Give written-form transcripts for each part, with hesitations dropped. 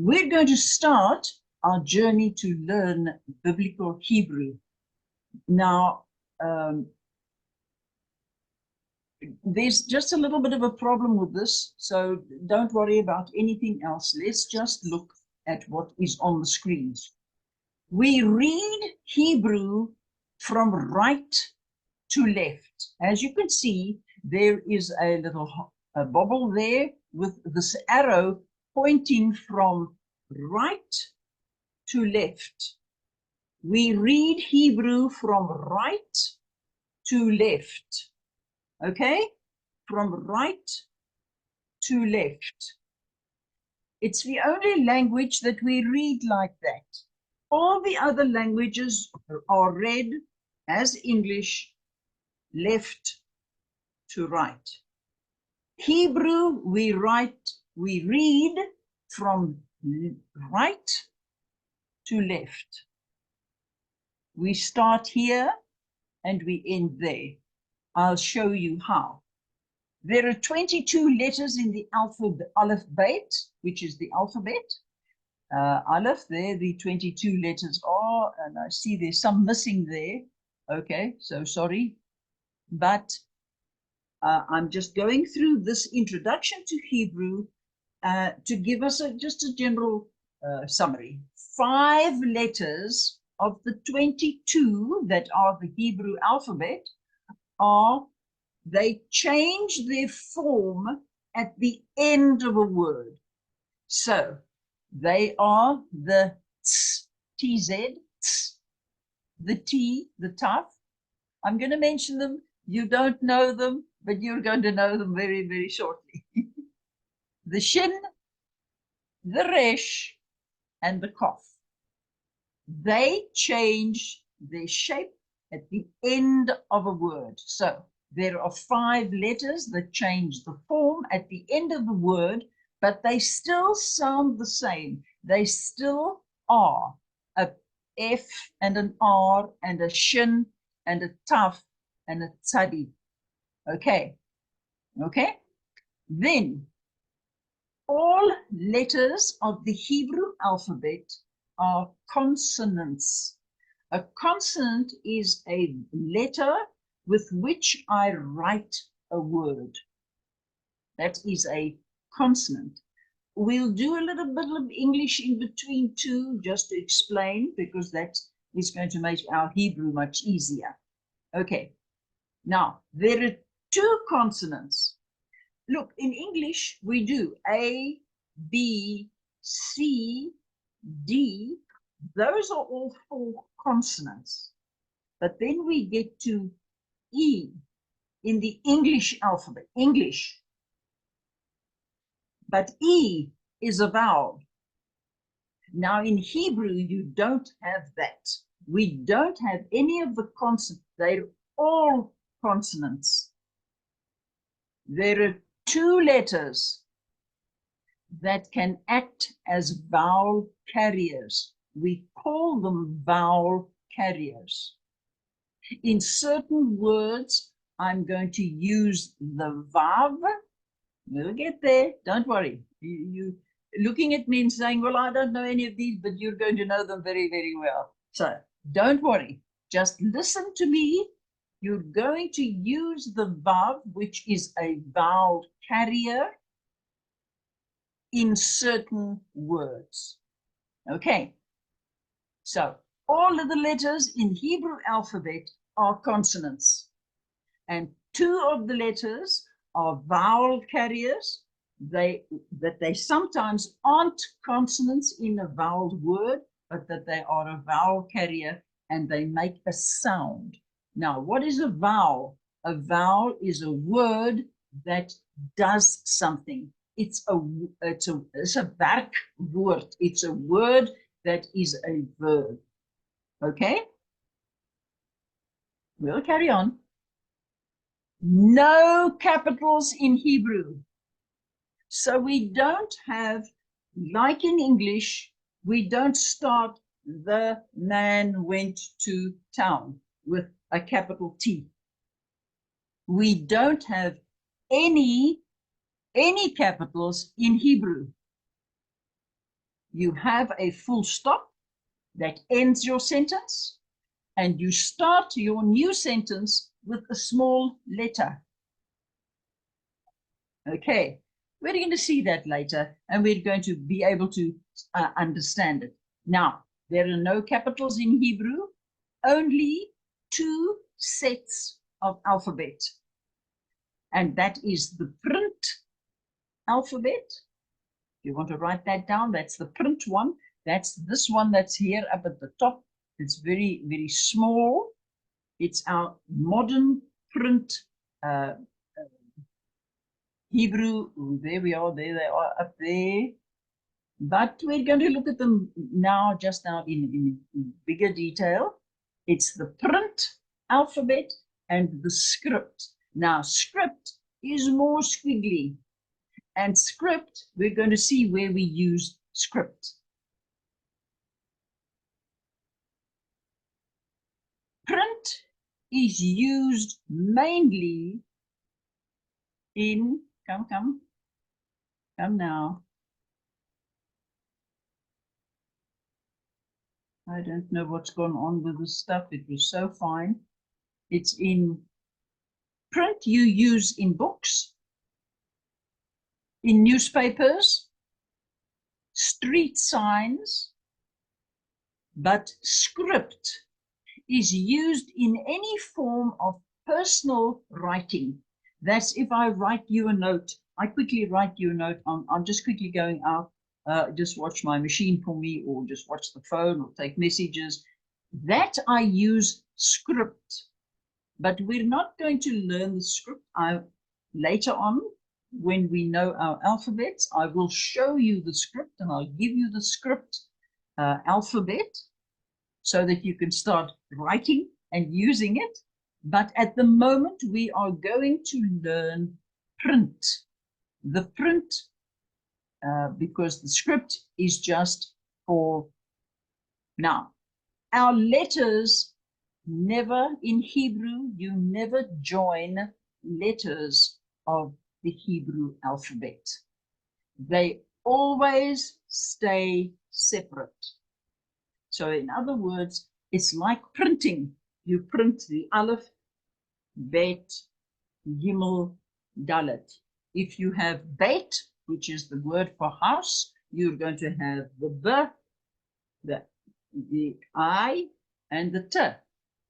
We're going to start our journey to learn Biblical Hebrew. Now, there's just a little bit of a problem with this, so don't worry about anything else. Let's just look at what is on the screens. We read Hebrew from right to left. As you can see, there is a little bubble there with this arrow pointing from right to left. We read Hebrew from right to left. Okay? From right to left. It's the only language that we read like that. All the other languages are read as English, left to right. Hebrew, we read from right to left. We start here and we end there. I'll show you how. There are 22 letters in the alphabet, Aleph Bet, which is the alphabet. Aleph, there the 22 letters are, and I see there's some missing there. Okay, so sorry. But I'm just going through this introduction to Hebrew to give us just a general summary. 5 letters of the 22 that are the Hebrew alphabet they change their form at the end of a word. So they are the TZ, the T, the Taf. I'm going to mention them. You don't know them, but you're going to know them very, very shortly. The Shin, the Resh, and the Kof. They change their shape at the end of a word. So there are 5 letters that change the form at the end of the word, but they still sound the same. They still are a F and an R and a Shin and a Taf and a Tzadi. Okay. Okay. Then all letters of the Hebrew alphabet are consonants. A consonant is a letter with which I write a word. That is a consonant. We'll do a little bit of English in between too, just to explain, because that is going to make our Hebrew much easier. Okay. Now, there are 2 consonants. Look, in English, we do A, B, C, D. Those are all 4 consonants. But then we get to E in the English alphabet, English. But E is a vowel. Now in Hebrew, you don't have that. We don't have any of the consonants. They're all consonants. There are 2 letters that can act as vowel carriers. We call them vowel carriers. In certain words, I'm going to use the vav. We'll get there. Don't worry. You looking at me and saying, well, I don't know any of these, but you're going to know them very, very well. So don't worry. Just listen to me. You're going to use the vav, which is a vowel carrier, in certain words. Okay. So all of the letters in Hebrew alphabet are consonants. And 2 of the letters are vowel carriers. They sometimes aren't consonants in a vowel word, but that they are a vowel carrier and they make a sound. Now, what is a vowel? A vowel is a word that does something. It's a werkwoord. It's a word that is a verb. Okay? We'll carry on. No capitals in Hebrew. So we don't have, like in English, we don't start the man went to town with a capital T. We don't have any capitals in Hebrew. You have a full stop that ends your sentence, and you start your new sentence with a small letter. Okay, we're going to see that later, and we're going to be able to understand it. Now, there are no capitals in Hebrew, only 2 sets of alphabet. And that is the print alphabet. If you want to write that down, that's the print one. That's this one that's here up at the top. It's very, very small. It's our modern print Hebrew. There we are. There they are up there. But we're going to look at them now, just now in bigger detail. It's the print alphabet and the script. Now, script is more squiggly. And script, we're going to see where we use script. Print is used mainly in, come now. I don't know what's gone on with this stuff. It was so fine. It's in print you use in books, in newspapers, street signs, but script is used in any form of personal writing. That's if I write you a note, I quickly write you a note. I'm just quickly going out, just watch my machine for me, or just watch the phone, or take messages. That I use script. But we're not going to learn the script. Later on, when we know our alphabets, I will show you the script, and I'll give you the script alphabet so that you can start writing and using it. But at the moment, we are going to learn print. The print, because the script is just for now. Our letters never, in Hebrew, you never join letters of the Hebrew alphabet. They always stay separate. So in other words, it's like printing. You print the Aleph, Bet, Gimel, Dalet. If you have Bet, which is the word for house, you're going to have the B, the I, and the T.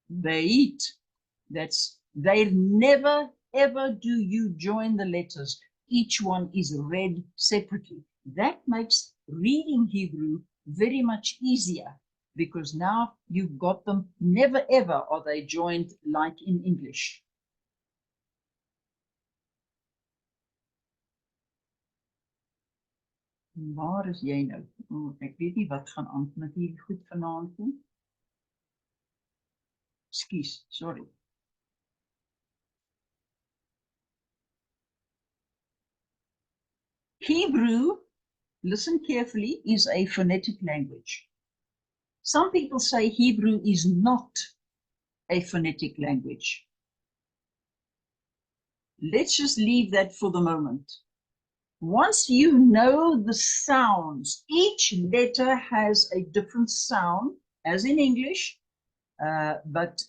They eat. They never, ever do you join the letters. Each one is read separately. That makes reading Hebrew very much easier, because now you've got them. Never ever are they joined like in English. Waar is jy nou? Ek weet nie wat gaan aan met hierdie goed vanaand nie. Ekskuus, sorry. Hebrew, listen carefully, is a phonetic language. Some people say Hebrew is not a phonetic language. Let's just leave that for the moment. Once you know the sounds, each letter has a different sound, as in English, but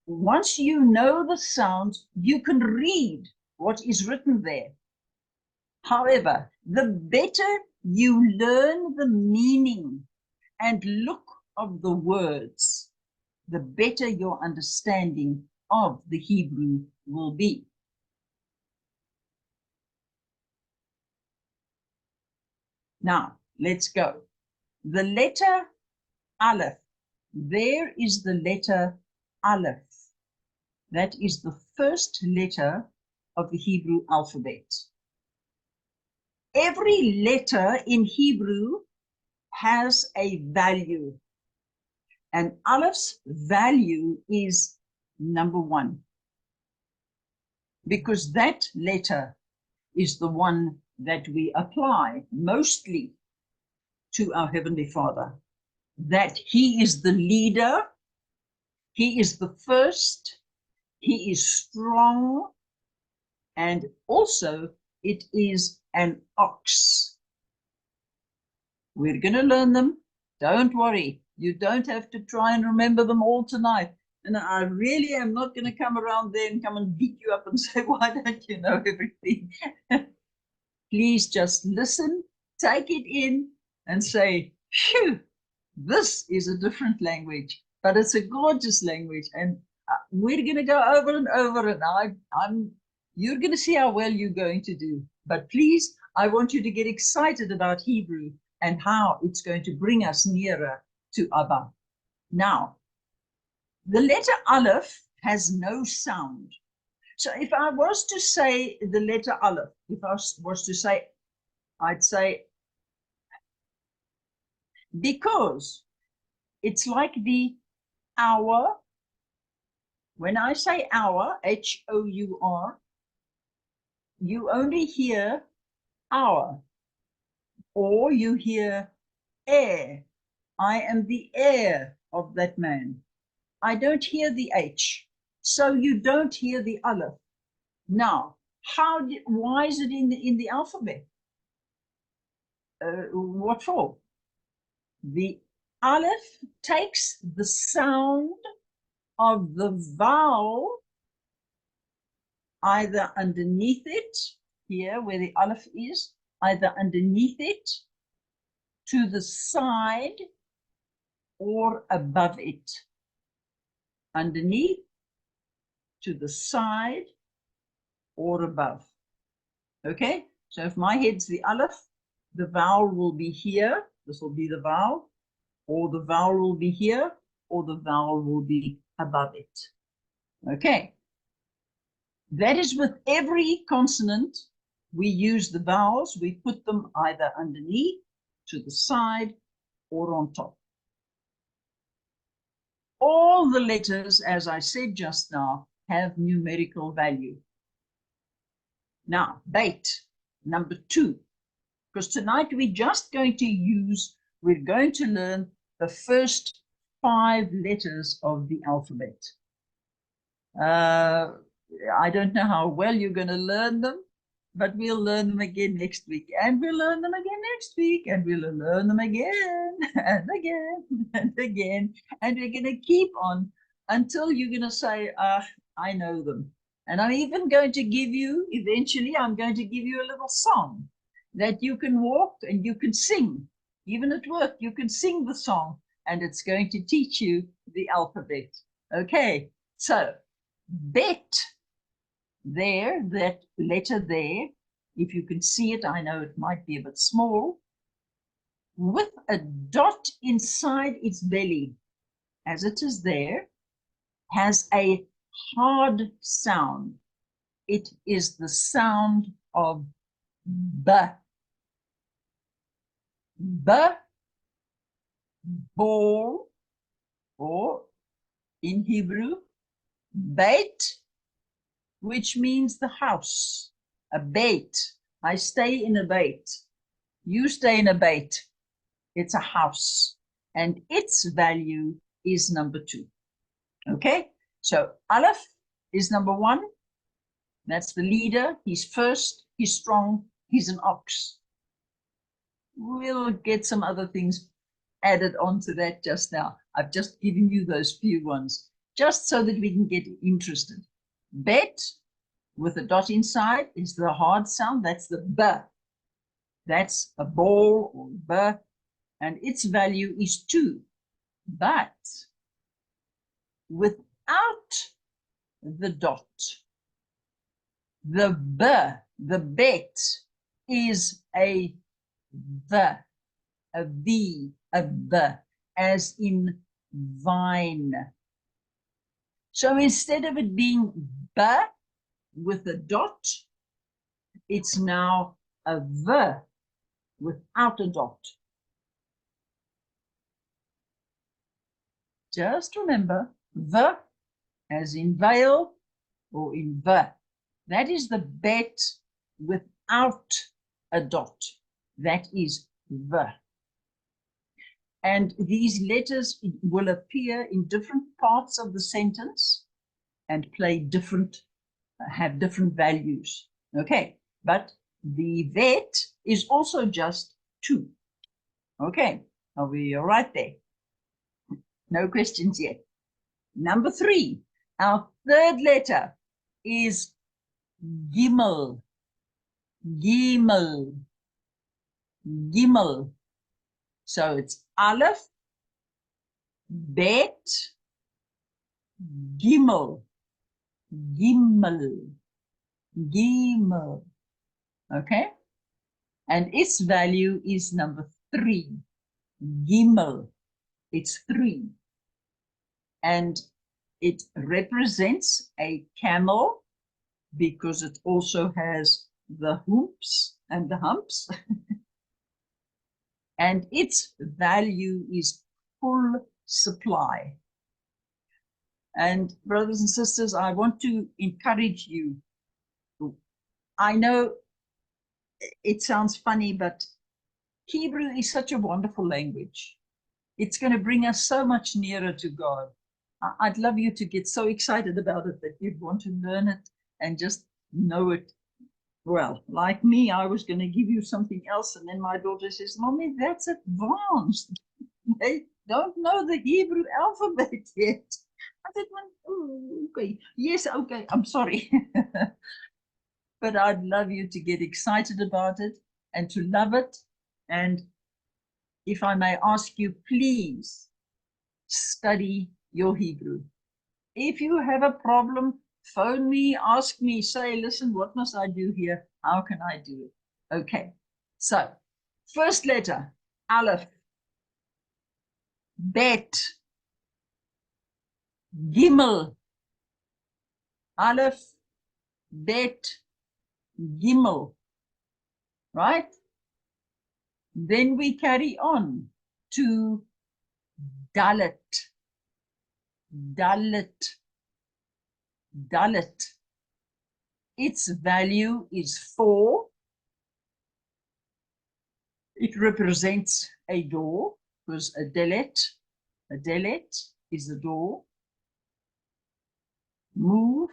once you know the sounds, you can read what is written there. However, the better you learn the meaning and look of the words, the better your understanding of the Hebrew will be. Now, let's go. The letter Aleph. There is the letter Aleph. That is the first letter of the Hebrew alphabet. Every letter in Hebrew has a value. And Aleph's value is number 1. Because that letter is the one that we apply mostly to our Heavenly Father. That He is the leader, He is the first, He is strong, and also it is an ox. We're going to learn them. Don't worry. You don't have to try and remember them all tonight. And I really am not going to come around there and come and beat you up and say, why don't you know everything? Please just listen, take it in, and say, phew, this is a different language, but it's a gorgeous language. And we're going to go over and over, and you're going to see how well you're going to do. But please, I want you to get excited about Hebrew and how it's going to bring us nearer to Abba. Now, the letter Aleph has no sound. So if I was to say the letter Aleph, if I was to say, I'd say, because it's like the hour. When I say hour, H-O-U-R, you only hear hour, or you hear heir. I am the heir of that man. I don't hear the H, so you don't hear the Aleph. Now, why is it in the alphabet? What for? The Aleph takes the sound of the vowel either underneath it, here where the Aleph is, either underneath it, to the side, or above it. Underneath, to the side, or above. Okay, so if my head's the Aleph, the vowel will be here, this will be the vowel, or the vowel will be here, or the vowel will be above it. Okay, that is with every consonant. We use the vowels, we put them either underneath, to the side, or on top. All the letters, as I said just now, have numerical value. Now, bait, number 2, because tonight we're just going to we're going to learn the first 5 letters of the alphabet. I don't know how well you're going to learn them, but we'll learn them again next week, and we'll learn them again next week, and we'll learn them again and again and again, and we're going to keep on until you're going to say, I know them. And I'm even going to give you, eventually, I'm going to give you a little song that you can walk and you can sing. Even at work, you can sing the song, and it's going to teach you the alphabet. Okay, so bet. There, that letter there, if you can see it, I know it might be a bit small, with a dot inside its belly, as it is there, has a hard sound. It is the sound of B. B, ball, or in Hebrew, beit, which means the house, a beit. I stay in a beit. You stay in a beit. It's a house, and its value is number 2. Okay, so Aleph is number 1. That's the leader. He's first. He's strong. He's an ox. We'll get some other things added onto that just now. I've just given you those few ones, just so that we can get interested. Bet, with a dot inside, is the hard sound. That's the B. That's a ball, or B, and its value is 2. But without the dot, the B, the bet, is a V, a V, a V, as in vine. So instead of it being B with a dot, it's now a V without a dot. Just remember, V as in veil, or in V. That is the bet without a dot. That is V. And these letters will appear in different parts of the sentence and have different values. Okay, but the vet is also just 2. Okay, are we all right there? No questions yet. Number 3, our third letter is Gimel. Gimel. Gimel. So it's Aleph, Bet, Gimel. Gimel. Gimel. Okay? And its value is number 3. Gimel. It's 3. And it represents a camel because it also has the hoops and the humps. And its value is full supply. And brothers and sisters, I want to encourage you. I know it sounds funny, but Hebrew is such a wonderful language. It's going to bring us so much nearer to God. I'd love you to get so excited about it that you'd want to learn it and just know it well. Like me, I was going to give you something else, and then my daughter says, Mommy, that's advanced. They don't know the Hebrew alphabet yet. I said, oh, okay, yes, okay, I'm sorry. But I'd love you to get excited about it and to love it. And if I may ask you, please study your Hebrew. If you have a problem, phone me, ask me, say, listen, what must I do here? How can I do it? Okay. So, first letter, Aleph, Bet, Gimel, Aleph, Bet, Gimel, right? Then we carry on to Dalet, Dalet, Dalet. Its value is 4. It represents a door because a delet is the door. Move,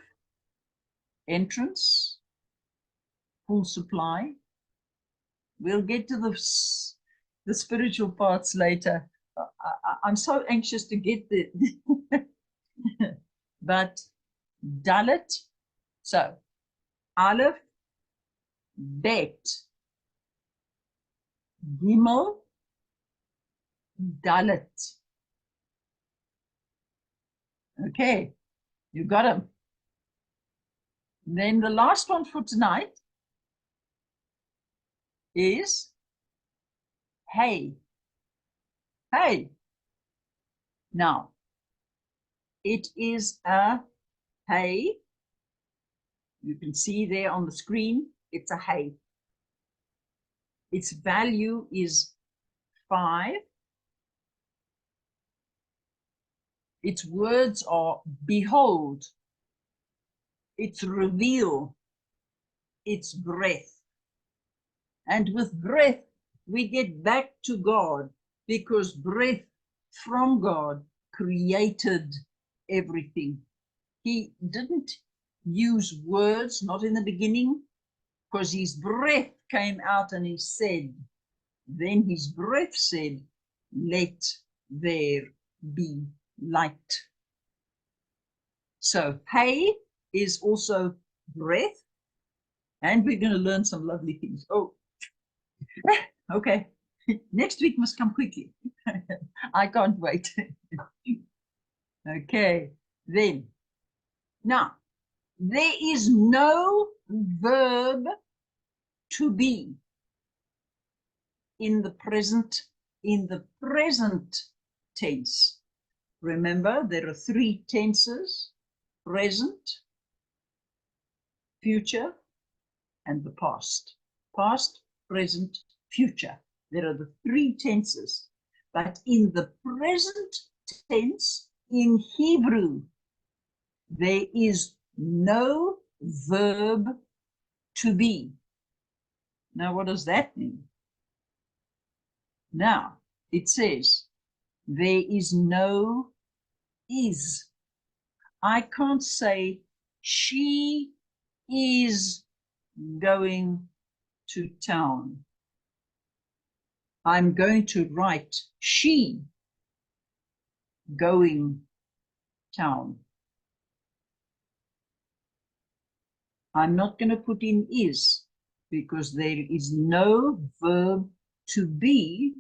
entrance, full supply. We'll get to the spiritual parts later. I'm so anxious to get there. But Dalet, so Aleph, Bet, Gimel, Dalet. Okay, you got them. Then the last one for tonight is Hey. Hey. Now, it is a hay. You can see there on the screen, it's a hay. Its value is 5. Its words are behold, it's reveal, it's breath. And with breath, we get back to God because breath from God created everything. He didn't use words, not in the beginning, because his breath came out and he said, then his breath said, let there be light. So hay is also breath, and we're going to learn some lovely things. Oh, okay. Next week must come quickly. I can't wait. Okay, then. Now, there is no verb to be in the present tense. Remember, there are 3 tenses: present, future, and the past. Past, present, future. There are the 3 tenses. But in the present tense, in Hebrew, there is no verb to be. Now, what does that mean? Now, it says, there is no is. I can't say she is going to town. I'm going to write she going town. I'm not going to put in is because there is no verb to be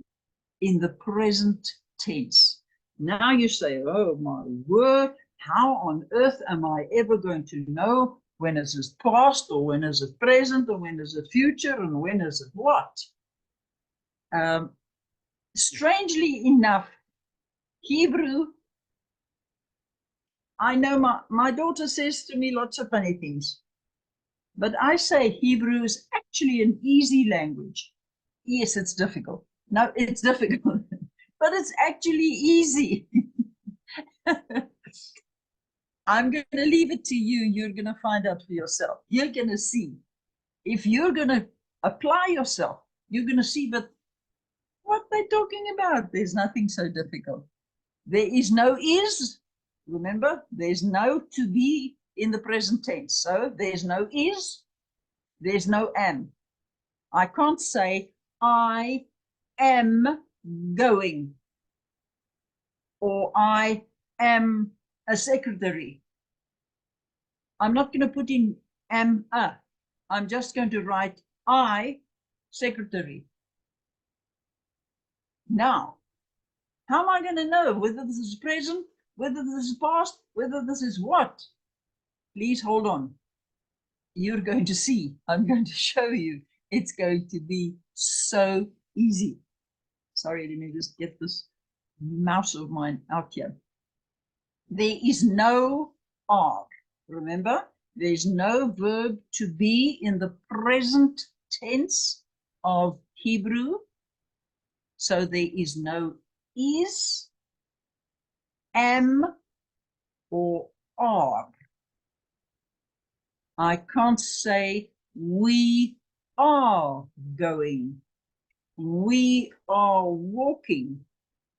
in the present tense. Now you say, oh my word, how on earth am I ever going to know when is it past or when is it present or when is it future and when is it what? Strangely enough, Hebrew, I know my daughter says to me lots of funny things, but I say Hebrew is actually an easy language. Yes, it's difficult. No, it's difficult, but it's actually easy. I'm going to leave it to you. You're going to find out for yourself. You're going to see. If you're going to apply yourself, you're going to see, but what they're talking about, there's nothing so difficult. There is no is. Remember, there's no to be in the present tense. So there's no is, there's no am. I can't say I am going or I am a secretary. I'm not going to put in am a. I'm just going to write I, secretary. Now, how am I going to know whether this is present, whether this is past, whether this is what? Please hold on. You're going to see. I'm going to show you. It's going to be so easy. Sorry, let me just get this mouse of mine out here. There is no are. Remember, there's no verb to be in the present tense of Hebrew. So there is no is, am, or are. I can't say we are going, we are walking.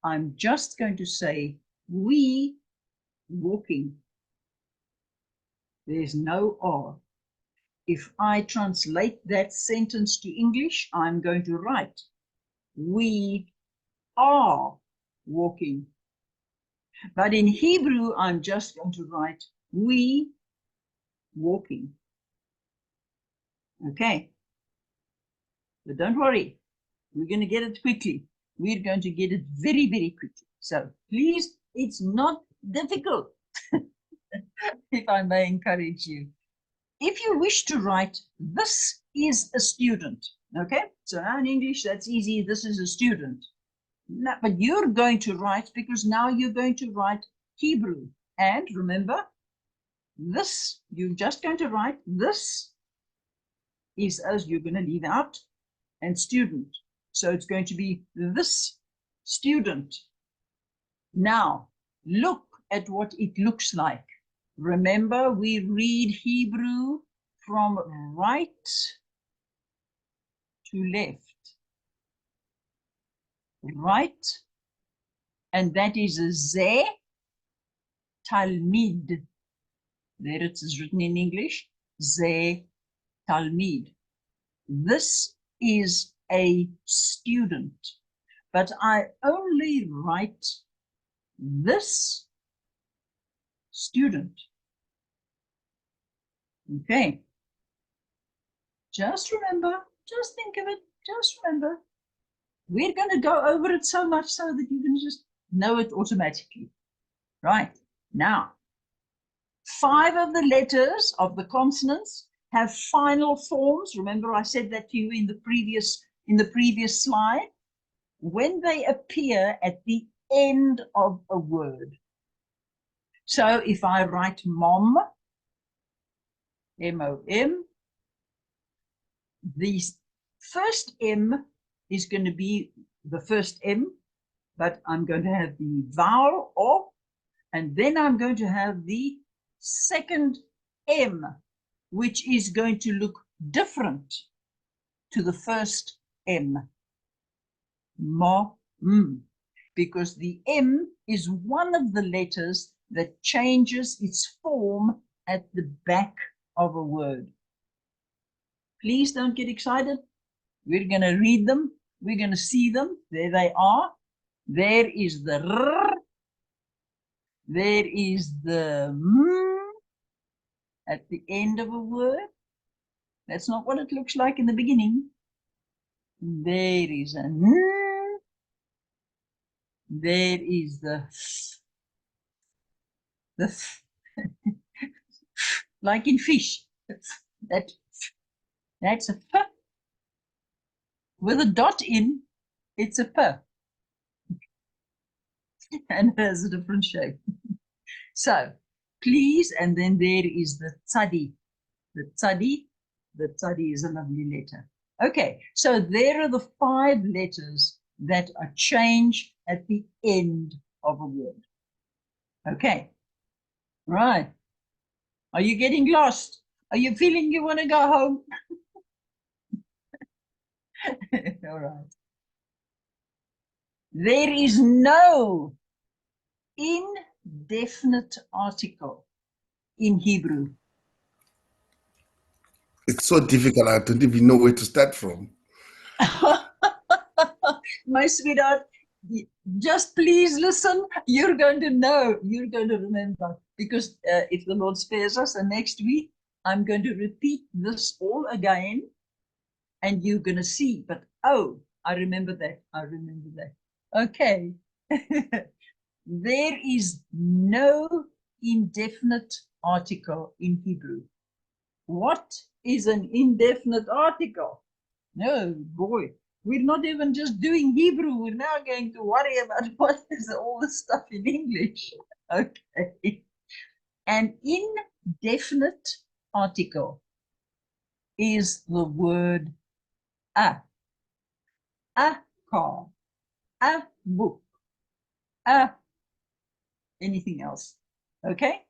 I'm just going to say we walking. There's no are. If I translate that sentence to English, I'm going to write we are walking. But in Hebrew, I'm just going to write we walking. Okay. But don't worry, we're going to get it quickly. We're going to get it very, very quickly. So please, it's not difficult, if I may encourage you. If you wish to write, this is a student. Okay, so now in English, that's easy. This is a student. Now, but you're going to write, because now you're going to write Hebrew. And remember, this, you're just going to write this is as you're going to leave out and student. So it's going to be this student. Now, look at what it looks like. Remember, we read Hebrew from right to left. Right, and that is a ze talmid. There it is written in English, ze talmid. This is a student, but I only write this student. Okay. Just remember, just think of it, just remember. We're going to go over it so much so that you can just know it automatically. Right. Now, 5 of the letters of the consonants have final forms. Remember, I said that to you in the previous slide. When they appear at the end of a word. So if I write mom, M-O-M, the first M is going to be the first M, but I'm going to have the vowel O, and then I'm going to have the second M, which is going to look different to the first M. Mo, because the M is one of the letters that changes its form at the back of a word. Please don't get excited. We're going to read them We're going to see them. There they are. There is the r. There is the m at the end of a word. That's not what it looks like in the beginning. There is a n. There is the like in fish. That's a p. With a dot in, it's a p. And it has a different shape. So please, and then there is the tzadi. The tzadi is a lovely letter. Okay, so there are the 5 letters that are changed at the end of a word. Okay, right. Are you getting lost? Are you feeling you want to go home? All right. There is no indefinite article in Hebrew. It's so difficult. I don't even know where to start from. My sweetheart, just please listen. You're going to know. You're going to remember. Because if the Lord spares us, and next week, I'm going to repeat this all again. And you're going to see. But, oh, I remember that. I remember that. Okay. There is no indefinite article in Hebrew. What is an indefinite article? No, boy, we're not even just doing Hebrew. We're now going to worry about what is all the stuff in English. Okay. An indefinite article is the word a car, a book, anything else. Okay?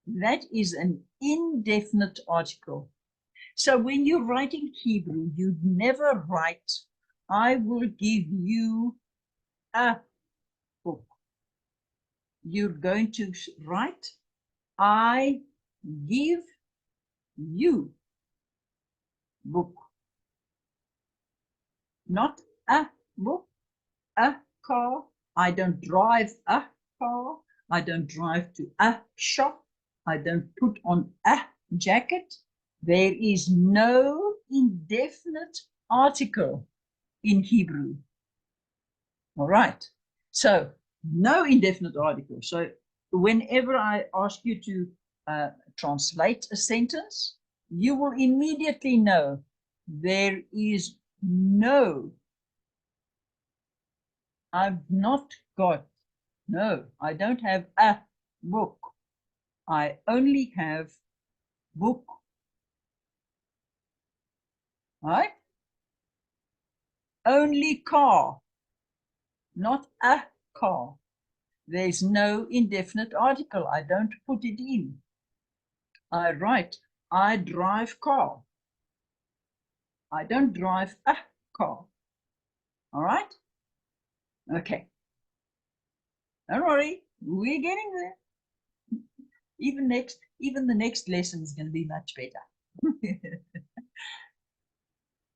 That is an indefinite article. So when you're writing Hebrew, you never write, I will give you a book. You're going to write, I give you book. Not a book, a car. I don't drive a car. I don't drive to a shop. I don't put on a jacket. There is no indefinite article in Hebrew. All right. So no indefinite article. So whenever I ask you to translate a sentence, you will immediately know there is no, I've not got, no, I don't have a book. I only have book. Right? Only car, not a car. There's no indefinite article. I don't put it in. I write, I drive car. I don't drive a car. All right? Okay. Don't worry, we're getting there. Even the next lesson is going to be much better.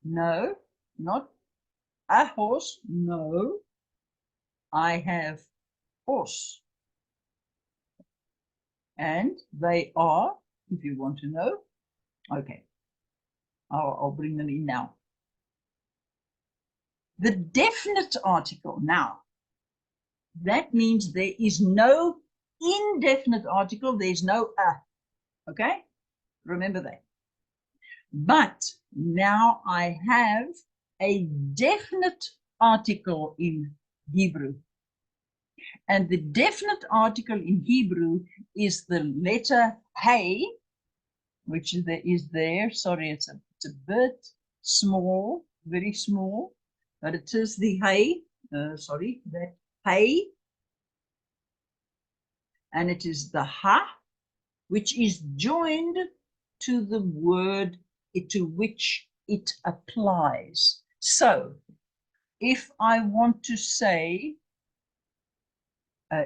No, not a horse. No, I have horse. And they are, if you want to know, okay, I'll bring them in now. The definite article now, that means there is no indefinite article, there's no a, okay? Remember that. But now I have a definite article in Hebrew. And the definite article in Hebrew is the letter hey, which is there. Sorry, it's a bit small, very small, but it is the hey, sorry, that hey. And it is the ha, which is joined to the word to which it applies. So if I want to say,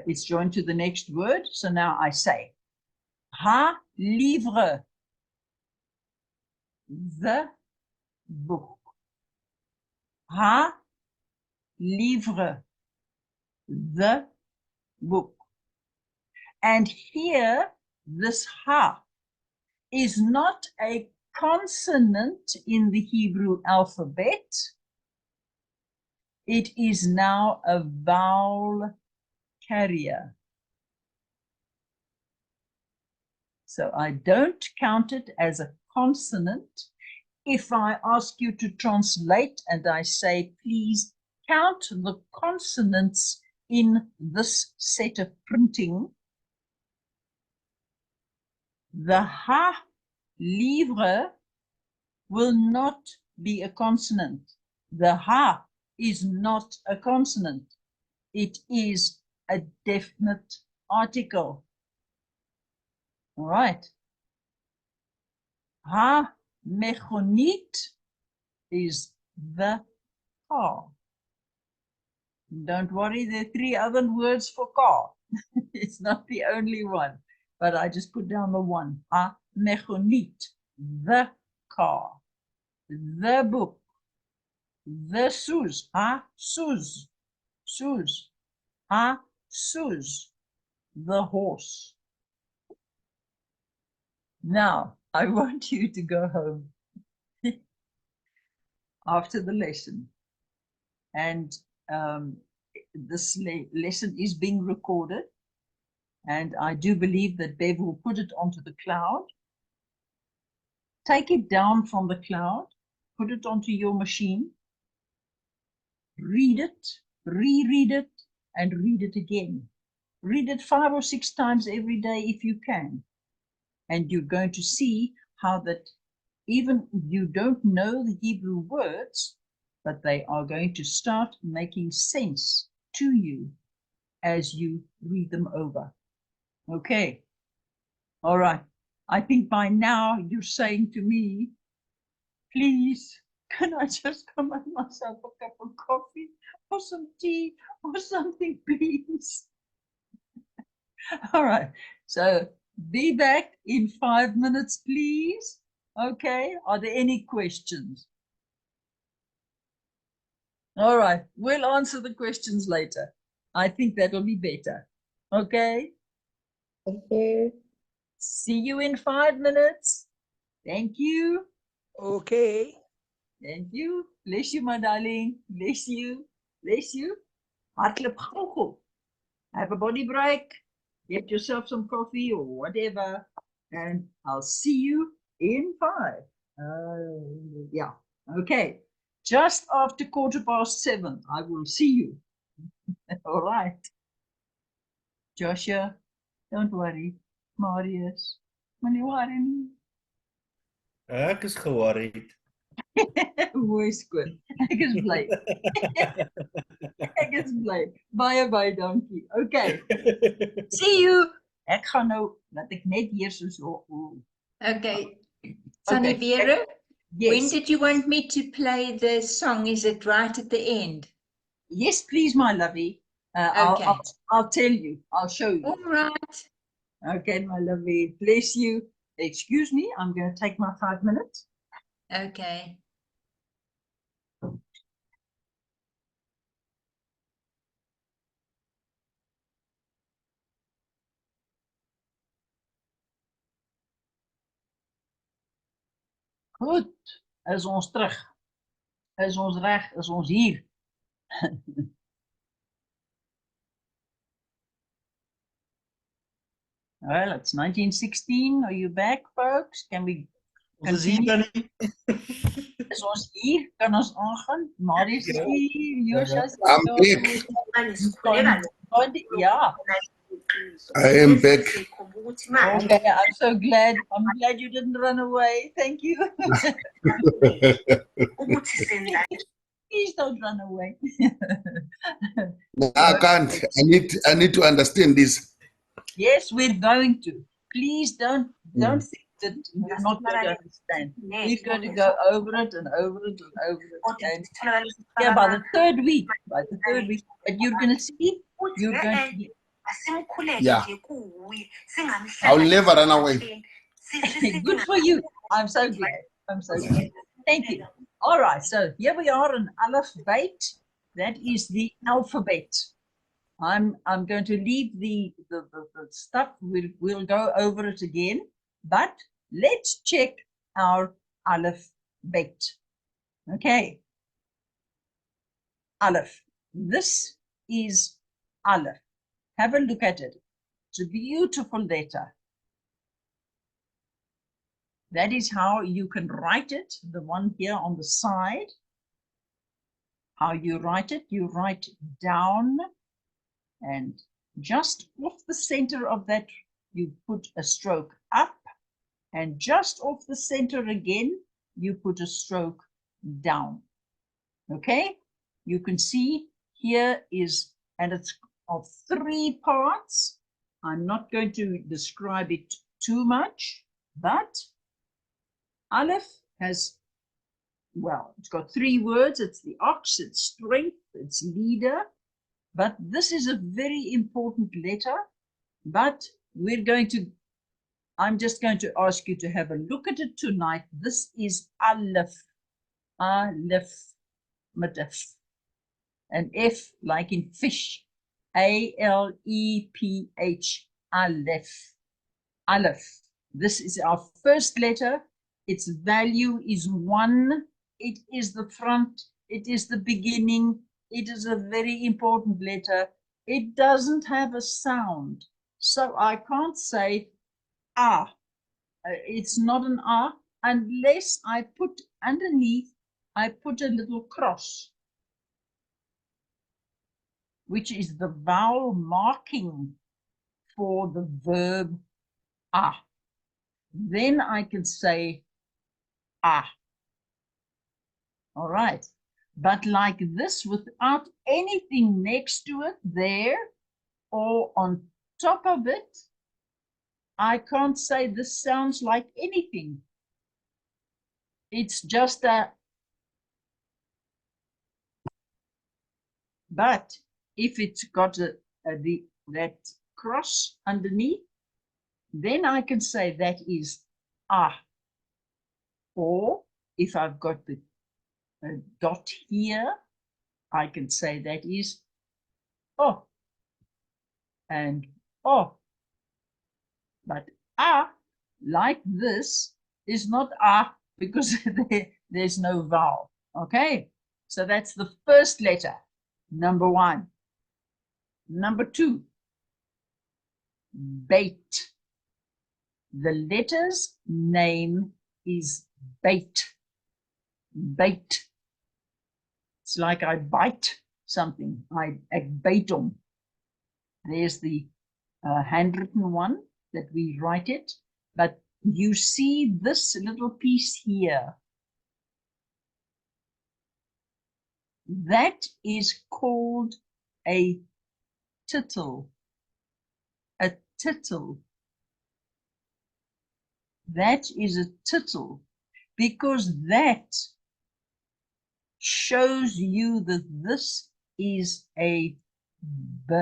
it's joined to the next word. So now I say, ha livre, the book. Ha livre, the book. And here, this ha is not a consonant in the Hebrew alphabet. It is now a vowel carrier. So I don't count it as a consonant. If I ask you to translate and I say, please count the consonants in this set of printing, the ha livre will not be a consonant. The ha is not a consonant. It is a definite article. All right. Ha mechonit is the car. Don't worry, there are 3 other words for car. It's not the only one, but I just put down the one. Ha mechonit, the car, the book, the soos, ha soos, soos, ha soos, the horse. Now, I want you to go home after the lesson. And this lesson is being recorded. And I do believe that Bev will put it onto the cloud. Take it down from the cloud, put it onto your machine, read it, reread it, and read it again. Read it 5 or 6 times every day if you can. And you're going to see how that even you don't know the Hebrew words, but they are going to start making sense to you as you read them over. Okay. All right. I think by now you're saying to me, please, can I just come and myself a cup of coffee or some tea or something, please? All right. So be back in 5 minutes, please. Okay. Are there any questions? All right. We'll answer the questions later. I think that'll be better. Okay. Okay. See you in 5 minutes. Thank you. Okay. Thank you. Bless you, my darling. Bless you. Bless you. Hartelijk gauw. Have a body break. Get yourself some coffee or whatever. And I'll see you in 5. Yeah. Okay. Just after 7:15, I will see you. All right. Joshua, don't worry. Marius, moenie worry nie. Ek is geworried. Mooi skoon. Ek is bly. Ek is bly. Baie dankie. Okay. See you. Ek gaan nou, laat ek net hier so. Okay. Sunny Vera, Yes. when did you want me to play the song? Is it right at the end? Yes, please, my lovey. Okay. I'll tell you. I'll show you. All right. Okay, my lovey. Bless you. Excuse me. I'm going to take my 5 minutes. Okay. Goed. Is ons terug. Is ons reg? Is ons hier? Well, it's 1916. Are you back, folks? Can we Ons is hier dan nie. Is ons hier? Kan ons aangaan? Marius is Ja. hier. Josha is I'm hier. back. Yeah. I am back. Okay, I'm so glad. I'm glad you didn't run away. Thank you. Please don't run away. No, I can't. I need to understand this. Yes, we're going to. Please don't think that you're not going to understand. We're going to go over it and over it and over it. And yeah, by the third week, but you're going to see, you're going to be Yeah. I'll never run away. good for you. I'm so glad. I'm so glad. Thank you. All right, so here we are in Aleph Beit. That is the alphabet. I'm going to leave the stuff. We'll go over it again, but let's check our alphabet. Okay. Aleph. This is Aleph. Have a look at it. It's a beautiful letter. That is how you can write it, the one here on the side. How you write it, you write down, and just off the center of that, you put a stroke up, and just off the center again, you put a stroke down. Okay? You can see here is, and it's of 3 parts. I'm not going to describe it too much, but Aleph has, well, it's got 3 words. It's the ox, it's strength, it's leader. But this is a very important letter. But I'm just going to ask you to have a look at it tonight. This is Aleph. Aleph, Aleph. An F like in fish. A-L-E-P-H. Aleph. Aleph. This is our first letter. Its value is 1. It is the front. It is the beginning. It is a very important letter. It doesn't have a sound. So I can't say ah. It's not an ah unless I put underneath, I put a little cross, which is the vowel marking for the verb ah. Then I can say ah. All right. But like this, without anything next to it there or on top of it, I can't say this sounds like anything. It's just a, but if it's got that cross underneath, then I can say that is ah. Or if I've got the dot here, I can say that is oh. And oh. But ah, like this, is not ah because there's no vowel. Okay, so that's the first letter, number 1. Number 2, bait. The letter's name is bait. Bait. It's like I bite something. I bait on. There's the handwritten one that we write it, but you see this little piece here. That is called a tittle. A tittle. That is a tittle because that shows you that this is a b.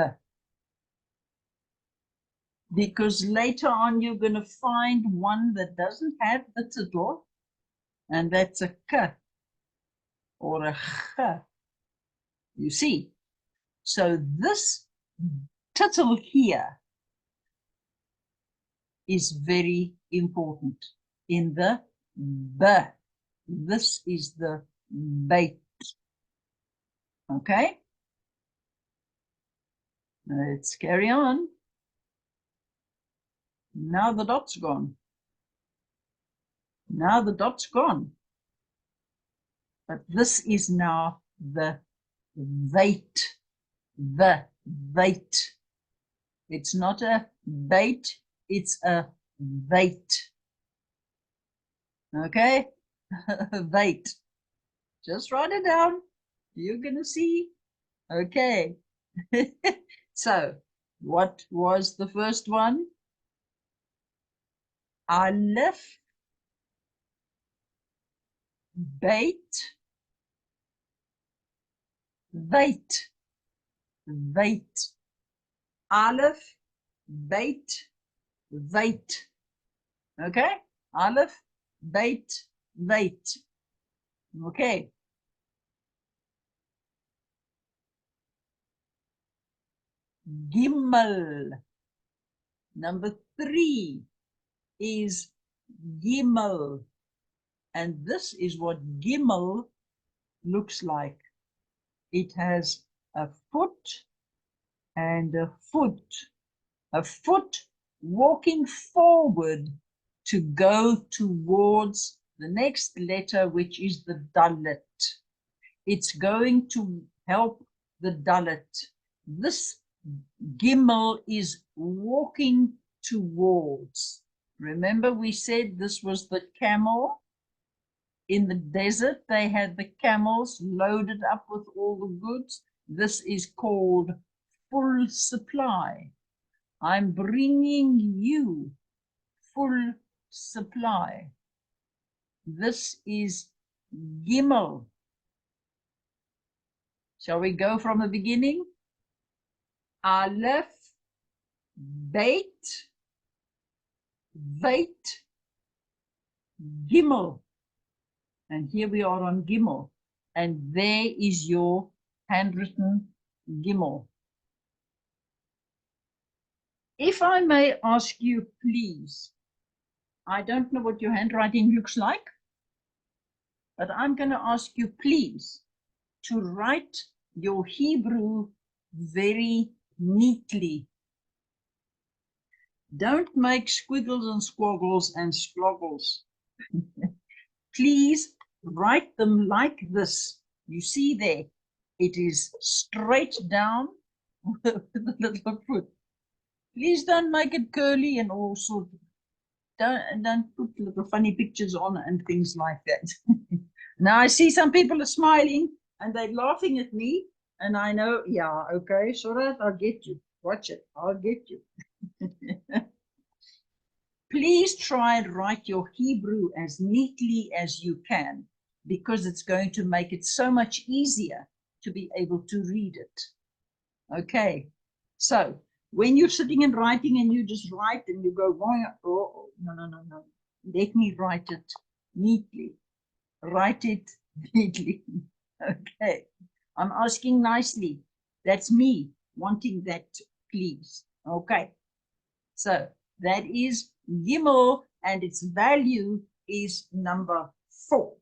Because later on you're going to find one that doesn't have the tittle, and that's a k or a ch. You see? So this tittle here is very important in the b. This is the bait. Okay? Let's carry on. Now the dot's gone. Now the dot's gone. But this is now the weight. The weight. It's not a bait, it's a weight. Okay? Weight. Just write it down. You're going to see. Okay. So, what was the first one? Aleph, bait, weight, weight. Aleph, bait, weight. Okay? Aleph, bait, weight. Okay. Gimel. Number 3 is Gimel. And this is what Gimel looks like. It has a foot and a foot. A foot walking forward to go towards the next letter, which is the Dalet. It's going to help the Dalet. This Gimel is walking towards. Remember we said this was the camel? In the desert, they had the camels loaded up with all the goods. This is called full supply. I'm bringing you full supply. This is Gimel. Shall we go from the beginning? Aleph, Beit, Veit, Gimel. And here we are on Gimel. And there is your handwritten Gimel. If I may ask you, please, I don't know what your handwriting looks like, but I'm going to ask you, please, to write your Hebrew very neatly. Don't make squiggles and squaggles and sloggles. Please write them like this. You see there, it is straight down with the little foot. Please don't make it curly and all sorts. Don't put little funny pictures on and things like that. Now I see some people are smiling and they're laughing at me, and I know, yeah, okay, Surat, I'll get you. Watch it, I'll get you. Please try and write your Hebrew as neatly as you can, because it's going to make it so much easier to be able to read it. Okay, so when you're sitting and writing and you just write and you go, oh, no. Let me write it neatly. Write it neatly. Okay, I'm asking nicely. That's me wanting that, please. Okay, so that is Gimel, and its value is number 4.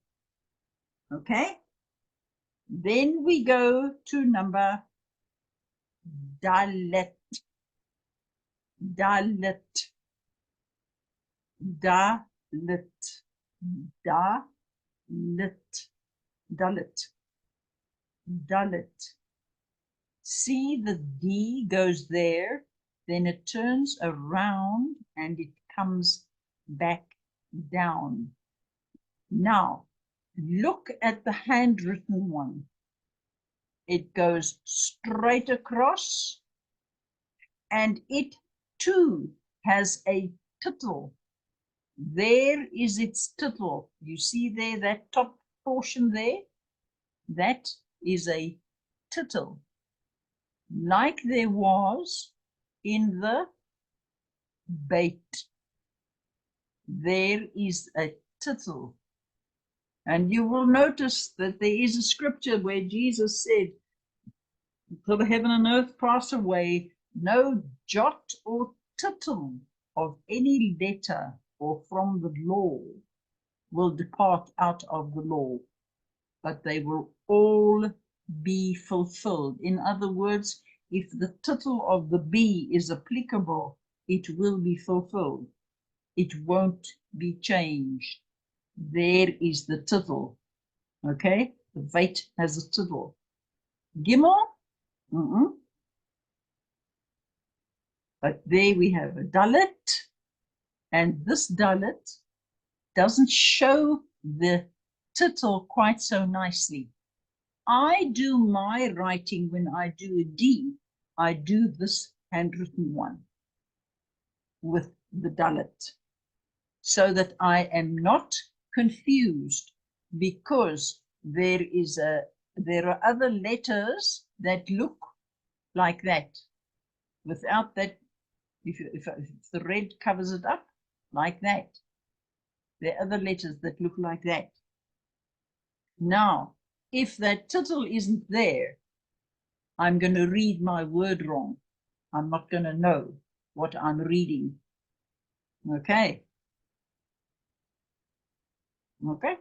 Okay, then we go to number Dalet. Dalet. Dalet. Dalet. Dalet. Dalet. See, the D goes there, then it turns around and it comes back down. Now, look at the handwritten one. It goes straight across, and it too has a tittle. There is its tittle. You see there, that top portion there? That is a tittle, like there was in the Beit. There is a tittle. And you will notice that there is a scripture where Jesus said, till the heaven and earth pass away, no jot or tittle of any letter or from the law will depart out of the law, but they will all be fulfilled. In other words, if the tittle of the B is applicable, it will be fulfilled. It won't be changed. There is the tittle. Okay, the Veit has a tittle. Gimel, but there we have a Dalet, and this Dalet doesn't show the tittle quite so nicely. I do my writing when I do a D, I do this handwritten one with the Dalet, so that I am not confused, because there are other letters that look like that. Without that, if the red covers it up, like that. There are other letters that look like that. Now, if that tittle isn't there, I'm going to read my word wrong. I'm not going to know what I'm reading. Okay. Okay.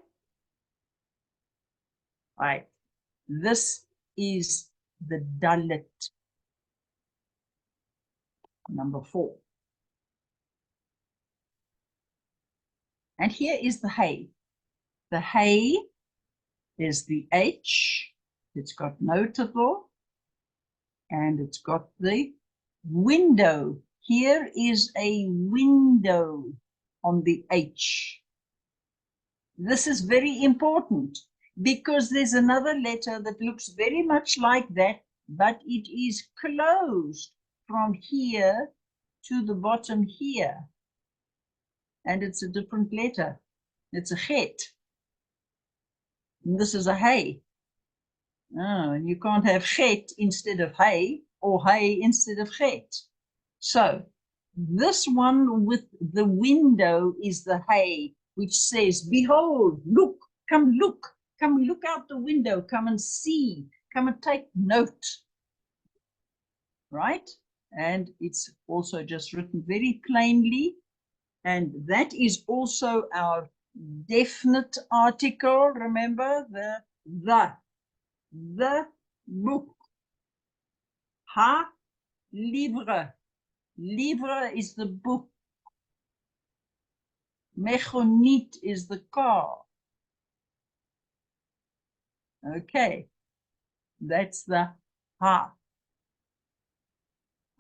Right. This is the Dalit. Number 4. And here is the hay. The hay is the H. It's got no tittle. And it's got the window. Here is a window on the H. This is very important because there's another letter that looks very much like that, but it is closed from here to the bottom here. And it's a different letter. It's a het. And this is a hay. Oh, and you can't have het instead of hay or hay instead of het. So this one with the window is the hay, which says, behold, look, come look out the window, come and see, come and take note. Right? And it's also just written very plainly. And that is also our definite article. Remember the book. Ha, livre. Livre is the book. Mechaniet is the car. Okay, that's the ha.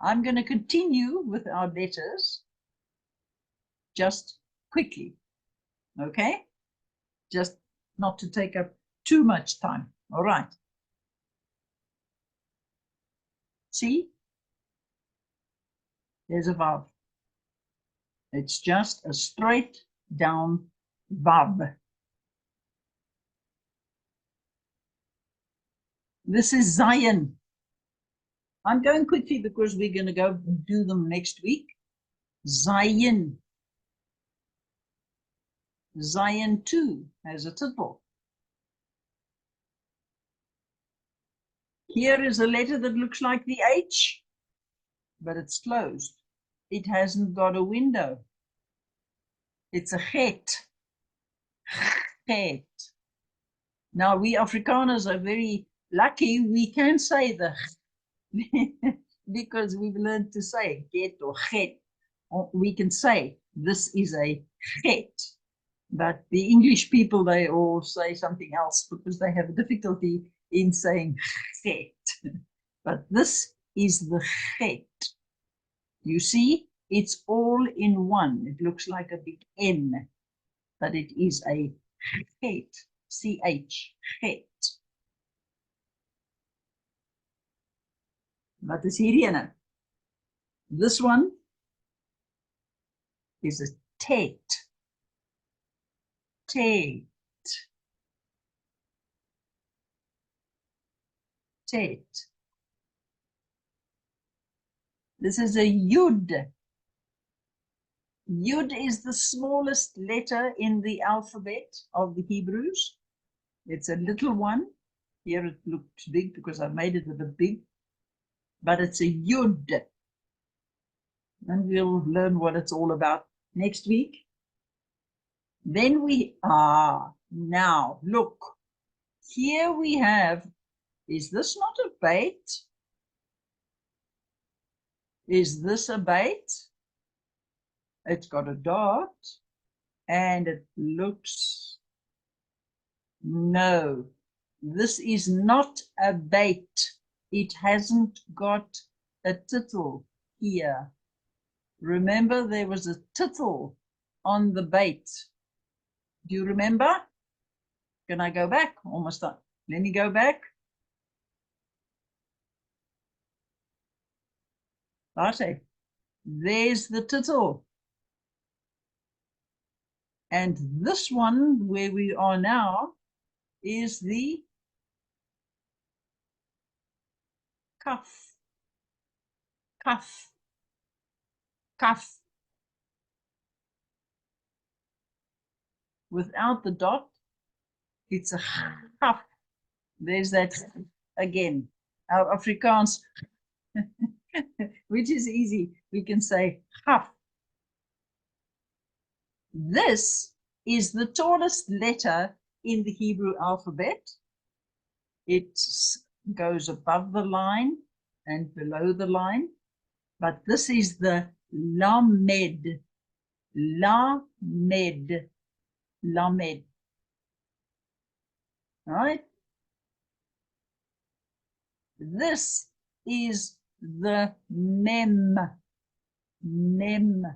I'm going to continue with our letters just quickly. Okay, just not to take up too much time. All right. See, there's a vav. It's just a straight down vav. This is Zion. I'm going quickly because we're going to go do them next week. Zion. Zion 2 has a tittle. Here is a letter that looks like the H, but it's closed. It hasn't got a window. It's a het. Het. Now, we Afrikaners are very lucky. We can say the because we've learned to say get or het. We can say this is a het. But the English people, they all say something else because they have a difficulty in saying het. But this is the het. You see, it's all in one. It looks like a big N, but it is a het. C-H, het. Wat is hierdie ene? This one is a tet. Tet. Tet. This is a yud. Yud is the smallest letter in the alphabet of the Hebrews. It's a little one. Here it looked big because I made it a bit big. But it's a yud. And we'll learn what it's all about next week. Then we are, now look, here we have, is this not a bait? Is this a bait? It's got a dot and it looks, no, this is not a bait. It hasn't got a tittle here. Remember, there was a tittle on the bait. Do you remember? Can I go back? Almost done. Let me go back. Right. There's the tittle. And this one, where we are now, is the cuff. Cuff. Cuff. Without the dot, it's a cuff. There's that again. Our Afrikaans which is easy. We can say Chaf. This is the tallest letter in the Hebrew alphabet. It goes above the line and below the line, but this is the Lamed. Lamed. Lamed. All right? This is the Mem. Mem.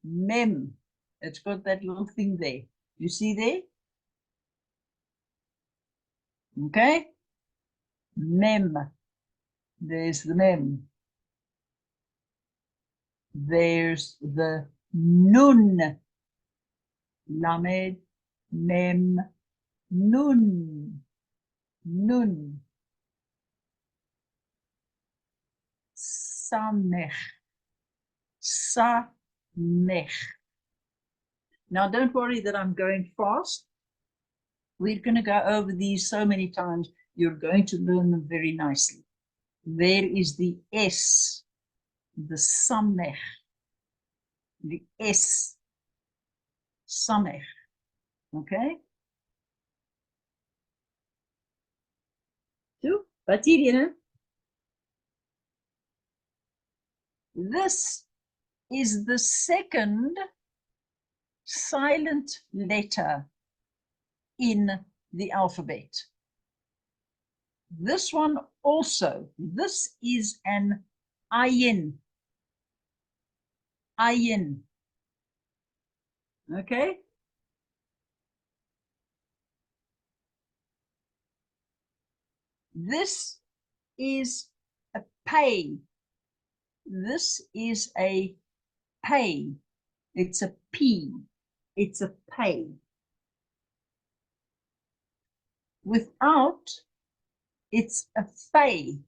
Mem. It's got that little thing there. You see there? Okay? Mem. There's the Mem. There's the Nun. Lamed, Mem, Nun. Nun. Samech. Samech. Now, don't worry that I'm going fast. We're going to go over these so many times. You're going to learn them very nicely. There is the S, the Samech, the S, Samech. Okay? So, wat hier, this is the second silent letter in the alphabet. This one also, this is an ayin. Ayin. Okay? This is a pay. This is a pay. It's a P. It's a pay. Without, it's a fay,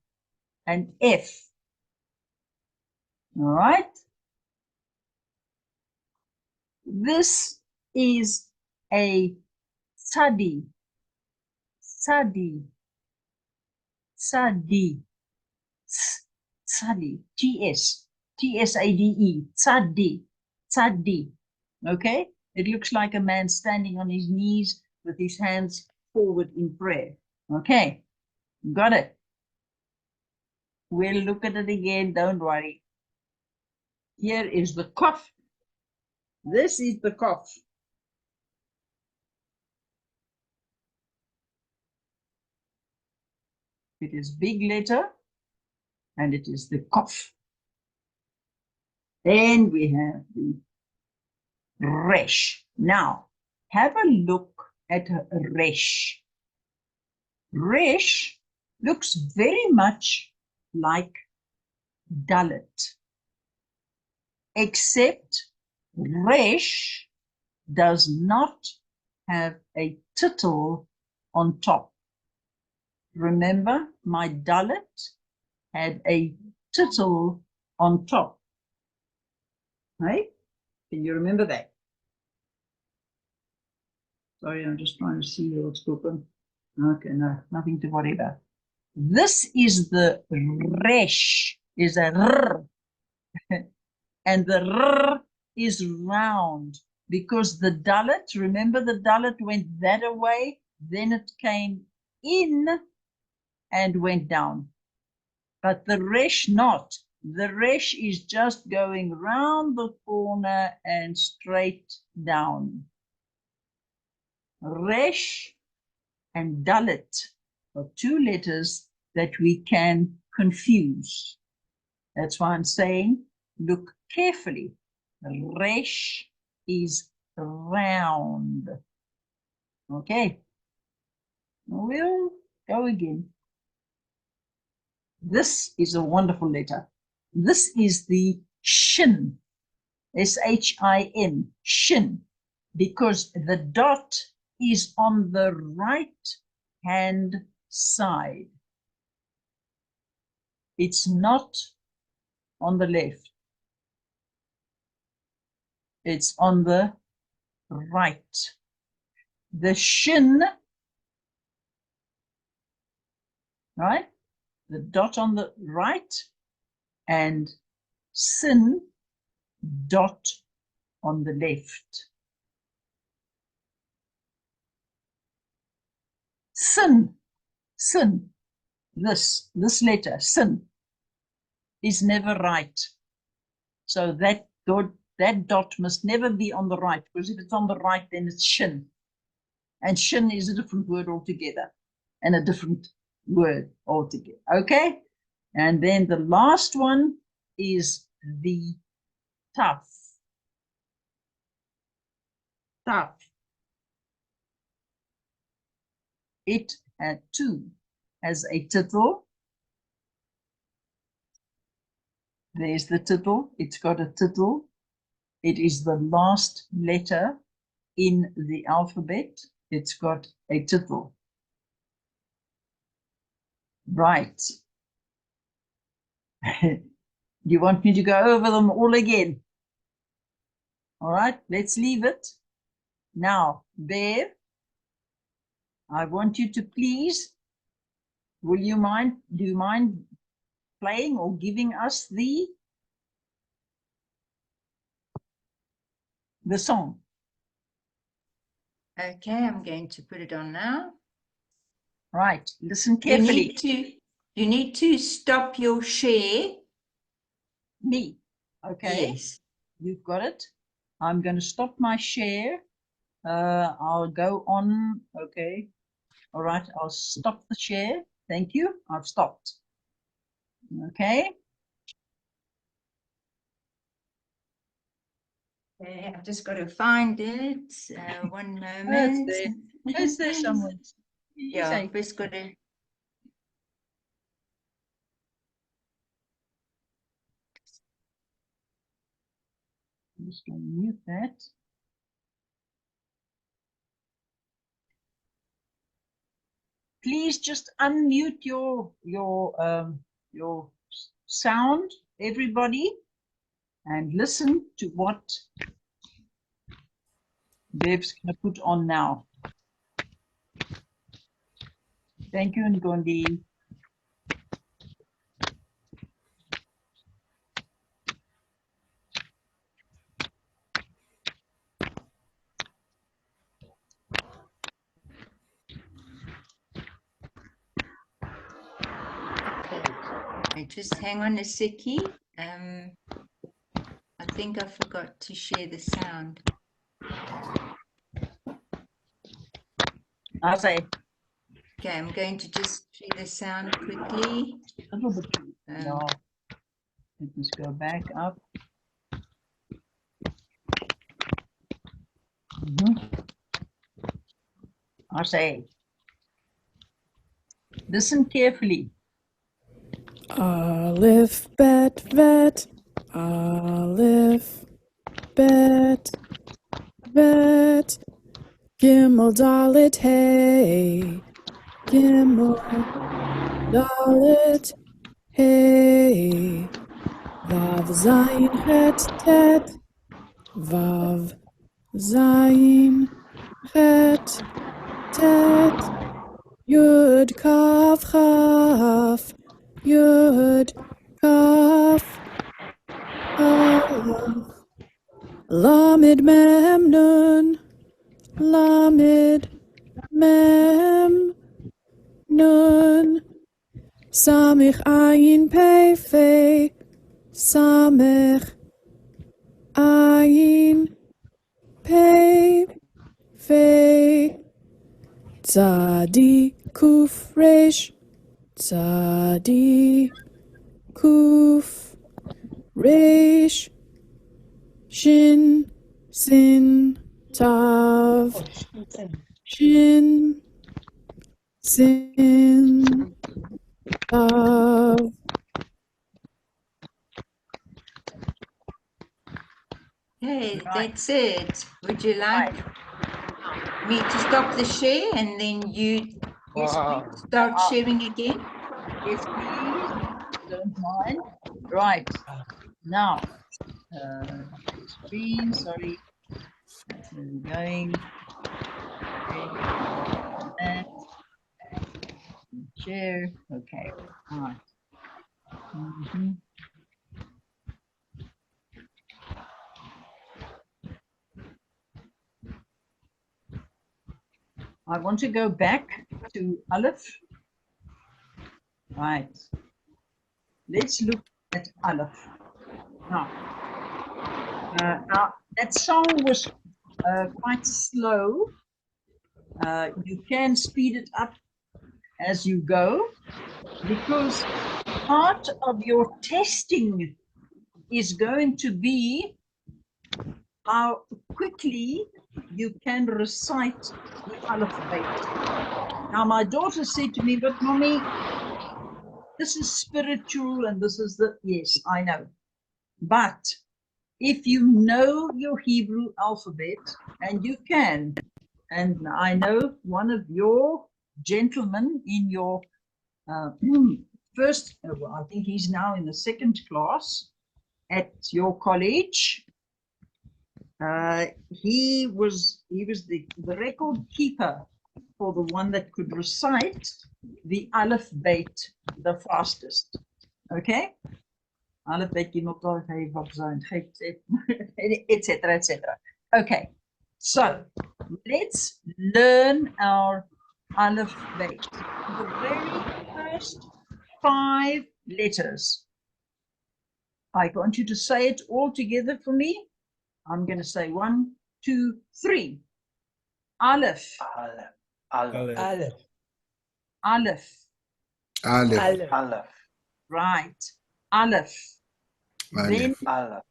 an F. All right? This is a tzadi. Tzadi. Tzadi. Tzadi. T-S. T-S-A-D-E. Tzadi. Tzadi. Okay? It looks like a man standing on his knees with his hands forward in prayer. Okay? Got it. We'll look at it again. Don't worry. Here is the Kof. This is the Kof. It is big letter, and it is the Kof. Then we have the Resh. Now, have a look at Resh. Resh looks very much like Dalet, except Resh does not have a tittle on top. Remember, my Dalet had a tittle on top. Right? Can you remember that? Sorry, I'm just trying to see what's spoken. Okay, no, nothing to worry about. This is the Resh, is a R. And the R is round because the Dalet, remember the Dalet went that away, then it came in and went down. But the Resh not. The Resh is just going round the corner and straight down. Resh and Dalet are two letters that we can confuse. That's why I'm saying, look carefully. Resh is round. Okay. We'll go again. This is a wonderful letter. This is the Shin, S-H-I-N, Shin, because the dot is on the right-hand side. It's not on the left. It's on the right. The Shin, right? the dot on the right, and sin, dot on the left. Sin, this letter, sin, is never right. So that dot must never be on the right, because if it's on the right, then it's shin. And shin is a different word altogether, and a different word altogether. Okay? And then the last one is the tough. Tough. It too has a tittle. There's the tittle. It's got a tittle. It is the last letter in the alphabet. It's got a tittle. Right. You want me to go over them all again? All right, let's leave it. Now, Bev, I want you to please, do you mind playing or giving us the song? Okay, I'm going to put it on now. Right, listen carefully. You need to stop your share. Me, okay? Yes. You've got it. I'm going to stop my share. I'll go on. Okay. All right. I'll stop the share. Thank you. I've stopped. Okay. Okay, I've just got to find it. One moment. Is there someone? Yeah, I've just got to. I'm just going to mute that. Please just unmute your sound, everybody, and listen to what Bev's going to put on now. Thank you, Ngondi. Just hang on a seckie. I think I forgot to share the sound. I say. Okay, I'm going to just share the sound quickly. A little bit. No. Let's go back up. I say. Listen carefully. Aleph, bet, vet. Aleph, bet, vet. Gimel, dalet, hey. Gimel, dalet, hey. Vav, zayin, het, tet. Vav, zayin, het, tet. Yud, kaf, chaf. Yud, kaf, chaf. Lamed, mem, nun. Lamed, mem, nun. Samich, ayin, pei, fei. Samich, ayin, pei, fei. Tzadi, kuf, resh. Tzadi, kuf, resh. Shin, sin, tav. Shin, sin, tav. Okay, Right. that's it. Would you like me to stop the share and then you start sharing again? Yes, please. Don't mind. Right. Now, screen, sorry. That's where we're going. Okay. That. Share. Okay. All right. Mhm. I want to go back to Aleph. Right. Let's look at Aleph. Now, that song was quite slow. You can speed it up as you go, because part of your testing is going to be how quickly you can recite the alphabet. Now, my daughter said to me, but mommy, this is spiritual and this is the, yes, I know. But if you know your Hebrew alphabet, and you can, and I know one of your gentlemen in your first, well, I think he's now in the second class at your college. He was the record keeper for the one that could recite the Aleph Beit the fastest. Okay? Aleph Beit Gimel Dalet Hey Vav Zayin Chet etc. etc. Okay, so let's learn our Aleph Beit. The very first 5 letters. I want you to say it all together for me. I'm going to say 1, 2, 3. Aleph. Aleph. Aleph. Aleph. Aleph. Aleph. Aleph. Right. Aleph. Then, Aleph.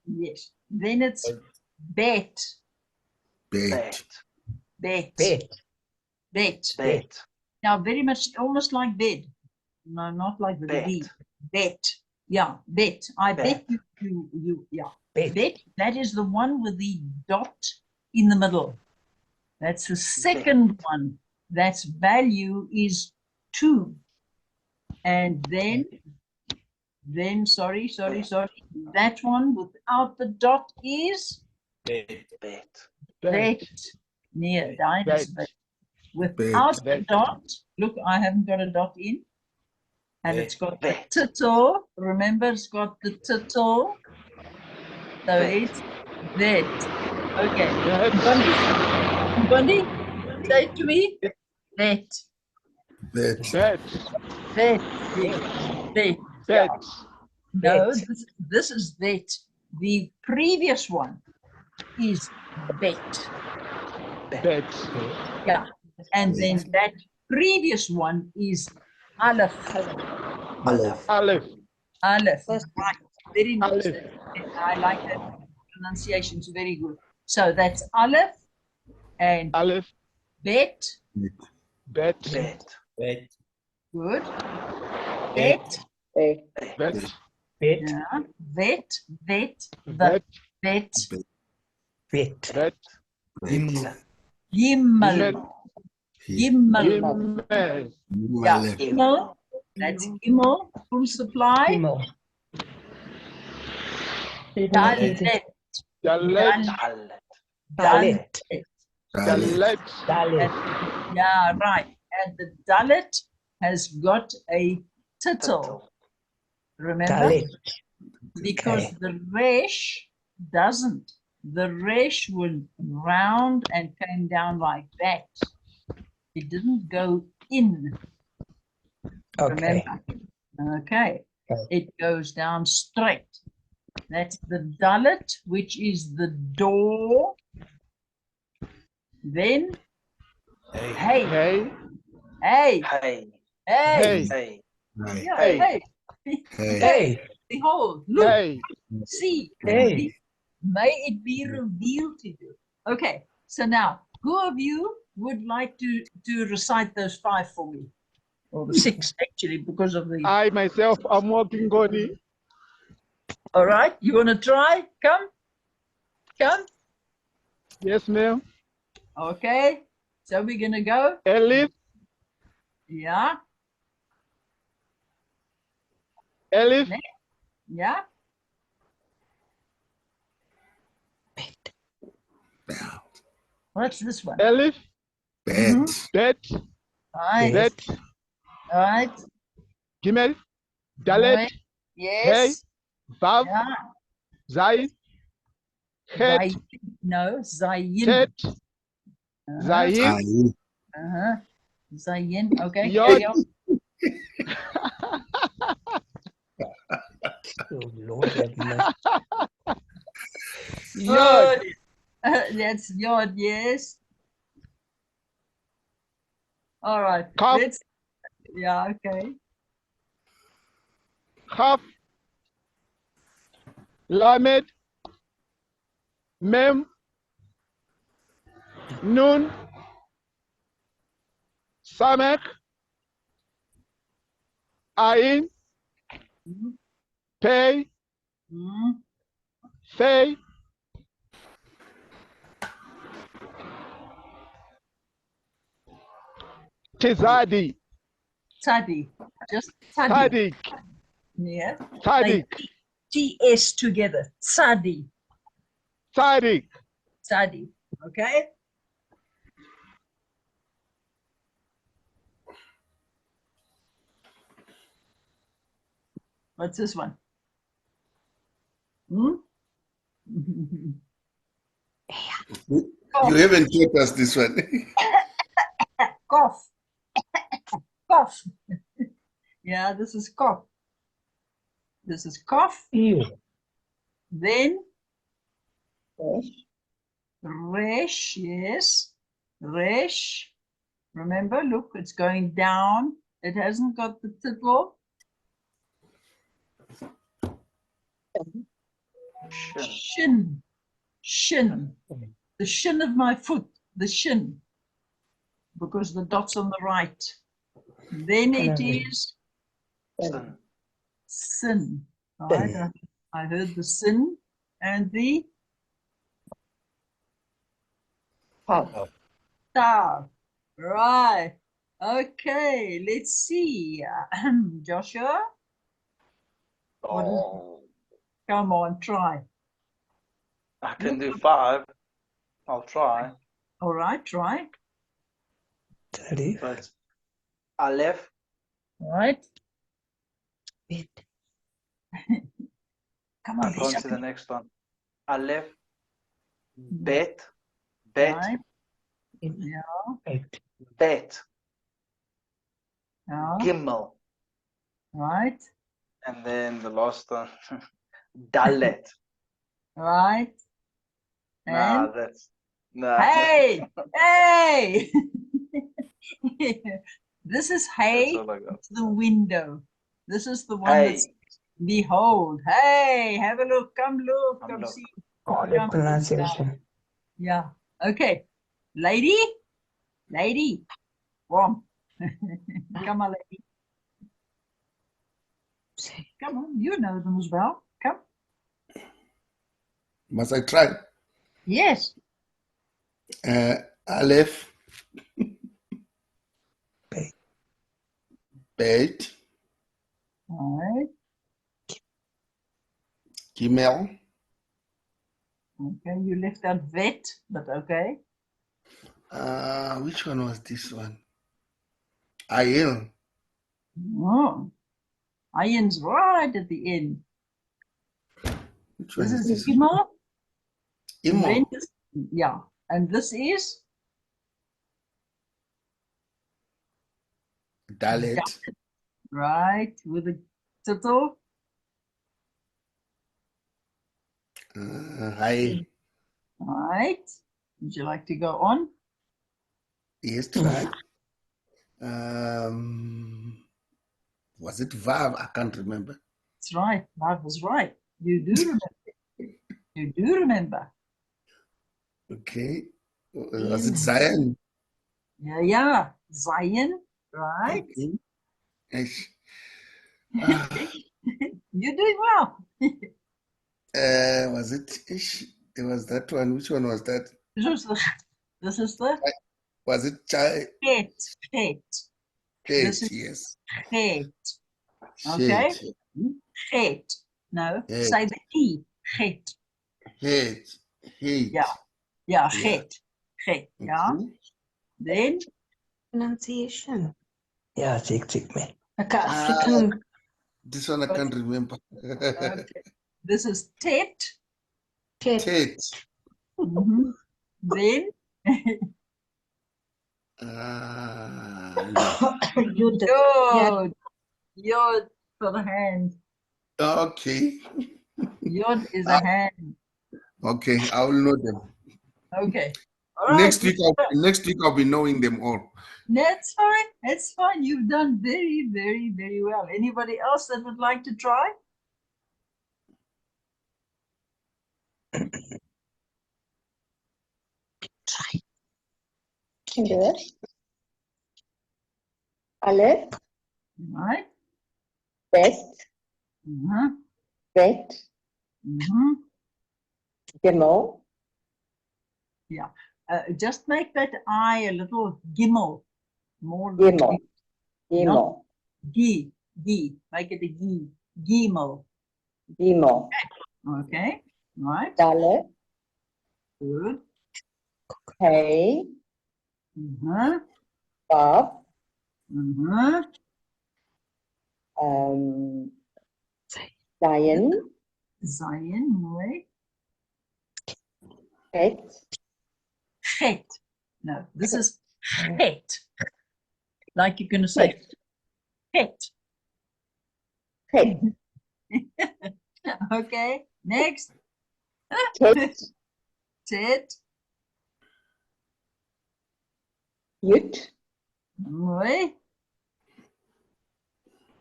yes. Then it's Bet. Bet. Bet. Bet. Bet. Bet. Now, very much almost like bed. No, not like the Bet. V. Bet. Yeah, bet. I bet Bet. you, yeah. Bet. Bet, that is the one with the dot in the middle. That's the second one. That's value is 2. And then, sorry. That one without the dot is Bet. bet. Near, Bet. without the Bet. dot, look, I haven't got a dot in. And it's got the Bet. tittle. Remember, it's got the tittle. So Bet. it's that. Okay. Bet. Bundy, say it to me. That. Bet. Bet. That. That. Bet. No, Bet. this is that. The previous one is bet. Bet. Yeah. And then that previous one is Aleph. Aleph. Aleph. Aleph. Right. Very nice. Aleph. I like that pronunciation. It's very good. So that's Aleph and Aleph. bet. Bet. Bet. Bet. Good. Bet. Bet. Bet. Yeah. Bet. Bet. The Bet. bet. Bet. Bet. Gimel. Gimel. Gimel. Gimel. Yeah. Aleph. Gimel. That's Gimel. Full supply. Gimel. Dalet. Dalet. Dalet. Dalet. Dalet. Yeah, right. And the Dalet has got a tittle. Remember? Dalet. Because Okay. the resh doesn't. The resh was round and came down like that. It didn't go in. Okay. Remember? Okay. Okay. It goes down straight. That's the dalet, which is the door. Then, Hey. hey, Hey. hey, Hey. hey, Hey. Hey. yeah, Hey. hey. Hey. Hey. Behold, look, Hey. see, Hey. may it be revealed to you. Okay, so now, who of you would like to recite those 5 for me? Or the 6, actually, because of the... I myself am working on it. All right, you want to try? Come. Yes, ma'am. Okay, so we're going to go. Elif. Yeah, Elif. yeah. What's this one? Elif. Bet. Bet. Right. Bet. Right. Gimel, Dalet, Right. Yes. Vav, Yeah. Zayin, Het, Zayin. No. Zayin. Tet, Uh-huh. Zayim, Ayin. Uh-huh. Zayin. Okay. Yod. Carry on. Oh, Lord have mercy. Yod, Good. That's Yod. Yes. All right. Kaf, Let's. Yeah. Okay. Chaf, Lamed, Mem, Nun, Samek, Ayin, Mm, Pei, mm, Fei, Tizadi, Tzadi. Just tzadi. Tzadik, Yeah. Tzadik, TS together. Tzadi. Tzadik, Tzadi. Okay. What's this one? Hmm? You haven't taught us this one. Cough. Cough. Yeah, this is cough. This is cough. Ew. Then resh, yes. Resh. Remember, look, it's going down. It hasn't got the tittle. Shin. Shin. The shin of my foot. The shin. Because the dot's on the right. Then it is Sin. sin. Right? Sin. I heard the sin and the tav. Right. Okay, let's see. Joshua, what is, Oh, come on, try. I can do 5. I'll try. All right, try. Tarif. But Aleph, All right. Wait. Come on, I'm going to the next one. Aleph, Bet, Bet, Right. Yeah. Right. Bet, Yeah. Gimel, Right. and then the last one, Dalet. Right. Nah, And that's nah. hey, hey. This is That's hey. all I got. It's the window. This is the one that's Hey, behold. Hey, have a look. Come look. Come Come look. see. All the pronunciation. Yeah. Okay. Lady. Lady. Warm. Come on, lady. Come on. You know them as well. Come. Must I try? Yes. Aleph, Bet. Bet, All right. Gimel, Okay. You left out vet, but okay. which one was this one? Ayin, Oh. Iron's right at the end. which one This is is this? Immo. And then Imo, this, yeah. And this is Dalet, right with the tittle. Ayin. Right. Would you like to go on? Yes, try. Was it Vav? I can't remember. That's right. Marv was right. You do remember. You do remember. Okay. Was it Zion? Yeah, yeah. Zion, right? Okay. Ish. You're doing well. Was it Ish? It was that one. Which one was that? This is the Was it Chai? het. This Kate, is yes. het. Okay. Shit. Het. No, Het. say the T. Het. Hate. Hate. Yeah. Yeah, het. Het. Yeah. Mhm. Then Pronunciation. Ja, ziek me. Okay, Ah. African. This one I can't remember. Okay. This is Tet. Tet. Tate. Mhm. Then Yud. Yeah. Yod. Yod for the hand. Okay. Yod is a hand. Okay, I will know them. Okay. All right. Next week I'll be knowing them all. That's fine. That's fine. You've done very, very, very well. Anybody else that would like to try? Can do it. Aleph, Right. best, Uh-huh. bet, Mm-hmm. gimel, Just make that I a little gimel. More gimel, gimel, Not- Gi. Make it a gi. Gimel. gimel, Okay. Right. dalet, Good. hey, Uh-huh. vav, Uh-huh. zayin, Zion. Mooi. het, Het. No, this is het. Like you're going to say het. het, Okay. Next. tet, Tet. yut, Mooi.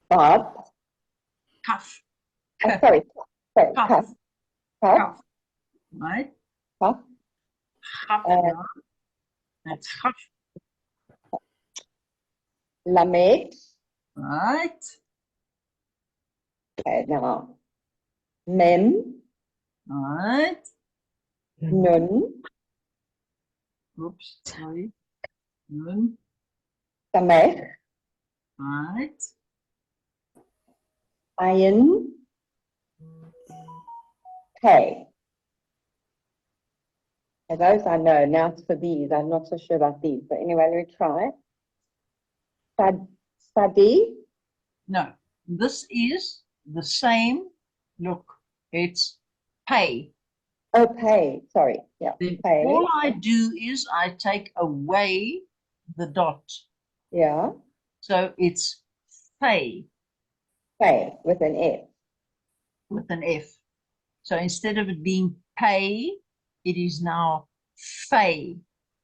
vav, Kaf. sorry, Kaf. kaf, Kaf. Right. kaf, Kaf. Uh, That's kaf. lamed, Right. okay, now, mem, Right. nun, Oops. Sorry. Nun. samech, Right. ayin, hey. Okay, those I know. Now it's for these. I'm not so sure about these. But anyway, let me try. Sadi, No. This is the same. Look. It's pay. oh, pay. Sorry. Yeah, Then pay. all I do is I take away the dot. Yeah, So it's pay pay with an F. with an F. So instead of it being pay, it is now fay.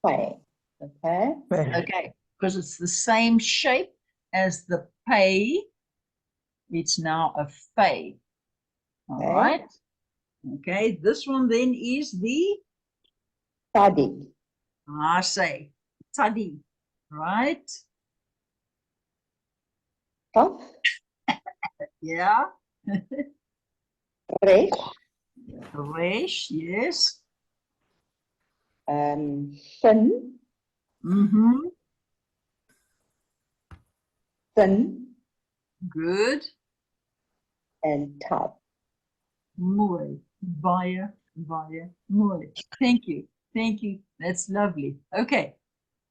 Pay. Okay. Okay, because it's the same shape as the pay. It's now a fay. All Okay. right. Okay, this one then is the Sadi, I say tadi, right? Kaf, Yeah. Resh, Resh, yes. Shin, Mm-hmm. Sin, Good. and Tav. Mooi. Via. Mooi. Thank you. Thank you. That's lovely. Okay.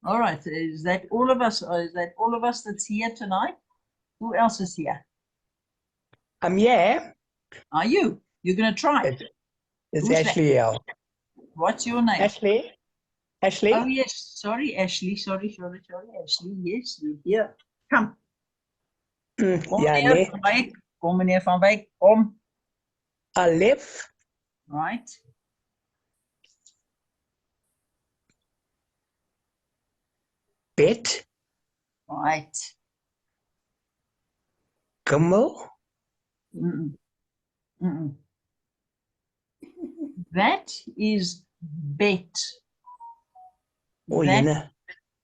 All right. Is that all of us? Or is that all of us that's here tonight? Who else is here? Yeah, Are you? You're going to try. it's Who's that? Ashley L. What's your name? Ashley? Oh, yes. Sorry, Ashley. Sorry, Ashley. Yes, you're here. Come. Kom, Ja, meneer nee. Van Wyk. Kom, meneer Van Wyk. Kom. Aleph, Right. Bet, Right. Gimel, Mm-mm. Mm-mm. That is bet. oh, That, jene,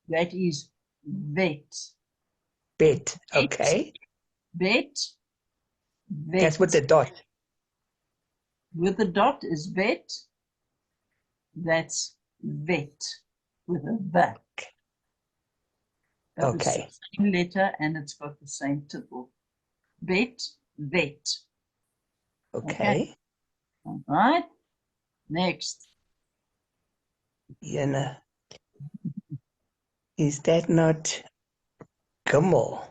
that is vet. Bet, okay. Bet. Vet. That's with the dot. With the dot is vet. That's vet with a v. But it's Okay. the same letter and it's got the same tipple. Bet, vet. Okay. All right. Next. Jene. Is that not Gimel.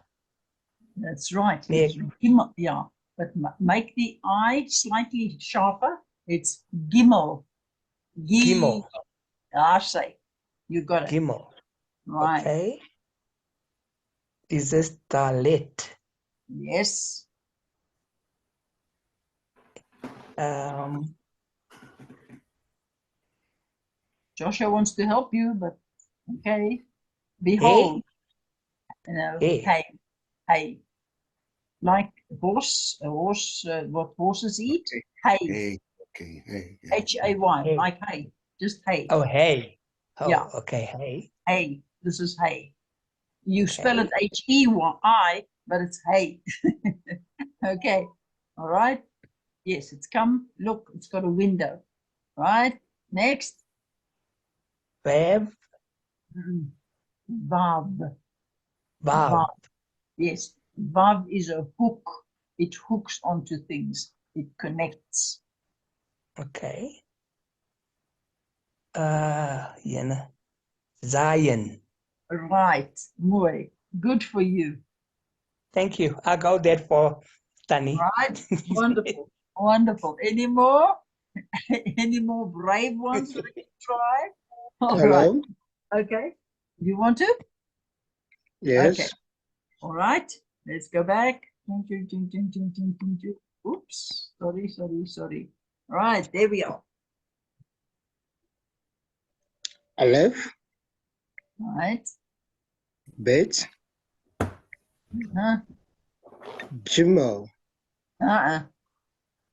That's right. Yeah. It's gimel, yeah. But make the I slightly sharper. It's gimel. Gimel. I say, you got it. Gimel. Right. Okay. Is this Dalet? Yes. Joshua wants to help you, but okay. Behold. No, Hey. hey, hey. Like horse, what horses eat? Hay. Hey, okay, hey. Yeah. Hay, Hey. like hay. Just hay. Oh, hey. Oh, Yeah. okay, hey. Hay. This is hay. You Okay. spell it H-E-Y, but it's hay. Okay. All right. Yes, it's come. Look, it's got a window. Right. Next. Vav. Vav. Vav. Yes. Vav is a hook. It hooks onto things. It connects. Okay. Jene. Zion. Right. Mooi. Good for you. Thank you. I got that for Sunny. Right. Wonderful. Wonderful. Any more? Any more brave ones we can try? All right. Hello? Okay. You want to? Yes. Okay. All right. Let's go back. Oops. Sorry. All right. There we are. Aleph, All right. Bet, Uh-huh. Gimel.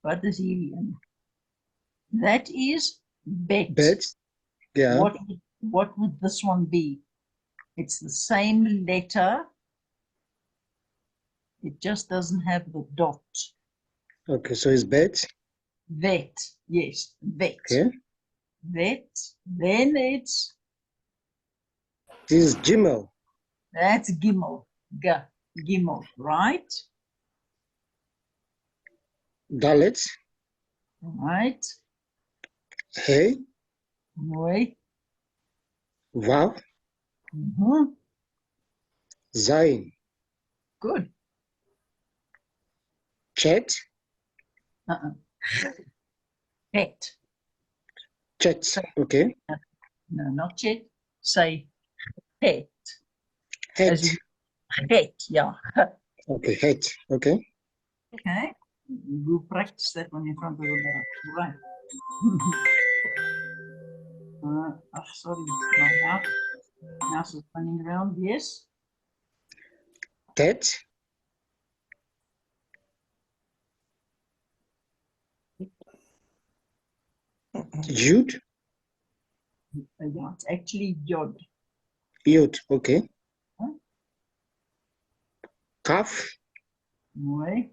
What is hier? That is bet. Bet, yeah. What would this one be? It's the same letter. It just doesn't have the dot. Okay, so it's Bet. Vet. Yes, vet. Okay. Vet. Then it's This is Gimel. that's gimel. Gimel, right? Dalet, Right. Hey, Mooi. Vav, Mhm. Zayin, Good. Chet, Het. Chet. Okay. No, not chet. Say het. Het. As in het, yeah. Okay, Het. Okay. Okay. We'll practice that one in front of the mirror. Right. Sorry. My mouse is running around. Yes. Tet, Yud, Yeah, it's actually Yod. Yud. Okay. Huh? Kaf, Mooi.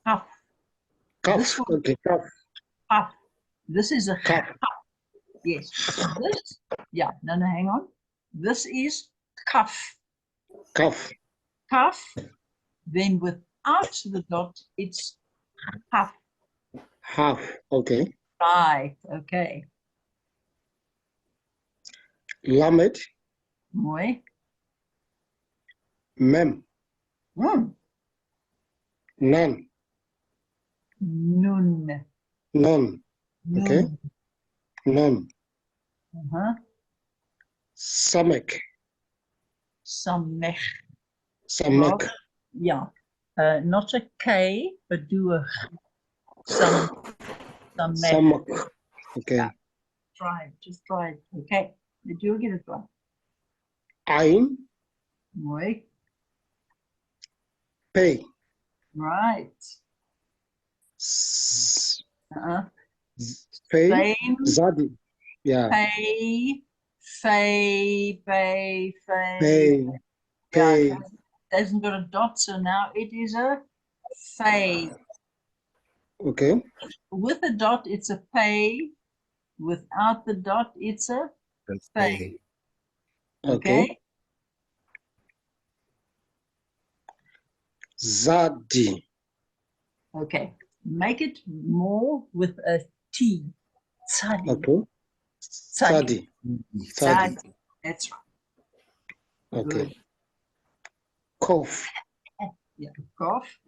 Kaf. This Kaf. one, Okay, Kaf. kaf. This is a Kaf. yes. This, yeah, no, hang on. This is kaf. Kaf. Kaf. Then without the dot, it's kaf. Half. Okay. Right. Okay. Lamed, Mooi. Mem, Nan, Nun. Non. Okay. Nun. Non. Uh-huh. Samek, Samech. Samek. Yeah. Not a K, but do a samech. Samak. Okay. Yeah. Just try it. Okay. Did you get it right? Ain, Mooi. Pay. Right. Pay. Fame, Zadi. Yeah. pay, Pay. Yeah, Pay. it hasn't got a dot, so now it is a fay. Okay. With a dot, it's a pay. Without the dot, it's a fay. Okay? Zadi. Okay. Make it more with a T. Tzadi. Okay. Tzadi. Sadi. Sadi. That's right. Okay. Good. Cough. Yeah. Cough.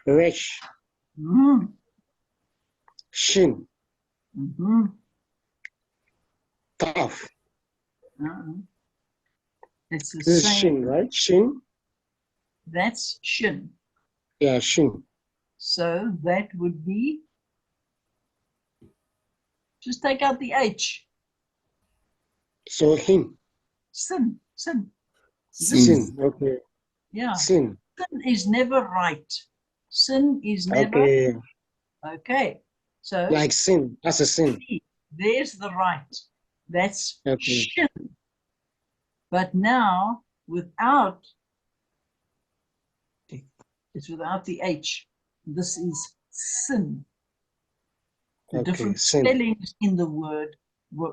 Rash. Mm. Shin. Mm-hmm. Tough. Uh-uh. It's the This is same. shin, right? Shin. That's shin. Yeah, shin. So that would be, just take out the H. So him. Sin. Sin. Sin. Okay. Yeah. Sin. Sin is never right. Sin is never Okay. okay. So Like sin. That's a sin. C, there's the right. That's Okay. shin. But now without, it's without the H. This is sin. The Okay. different Sin. spellings in the word,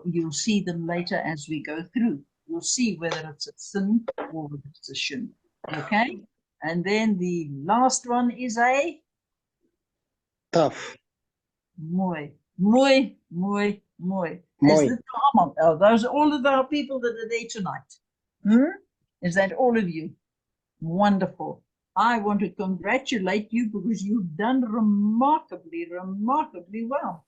you'll see them later as we go through. You'll see whether it's a sin or whether it's a shin. Okay? And then the last one is a Tough. mooi. Mooi, mooi, mooi. Mooi. Is that those are all of our people that are there tonight. Is that all of you? Wonderful. I want to congratulate you because you've done remarkably, remarkably well.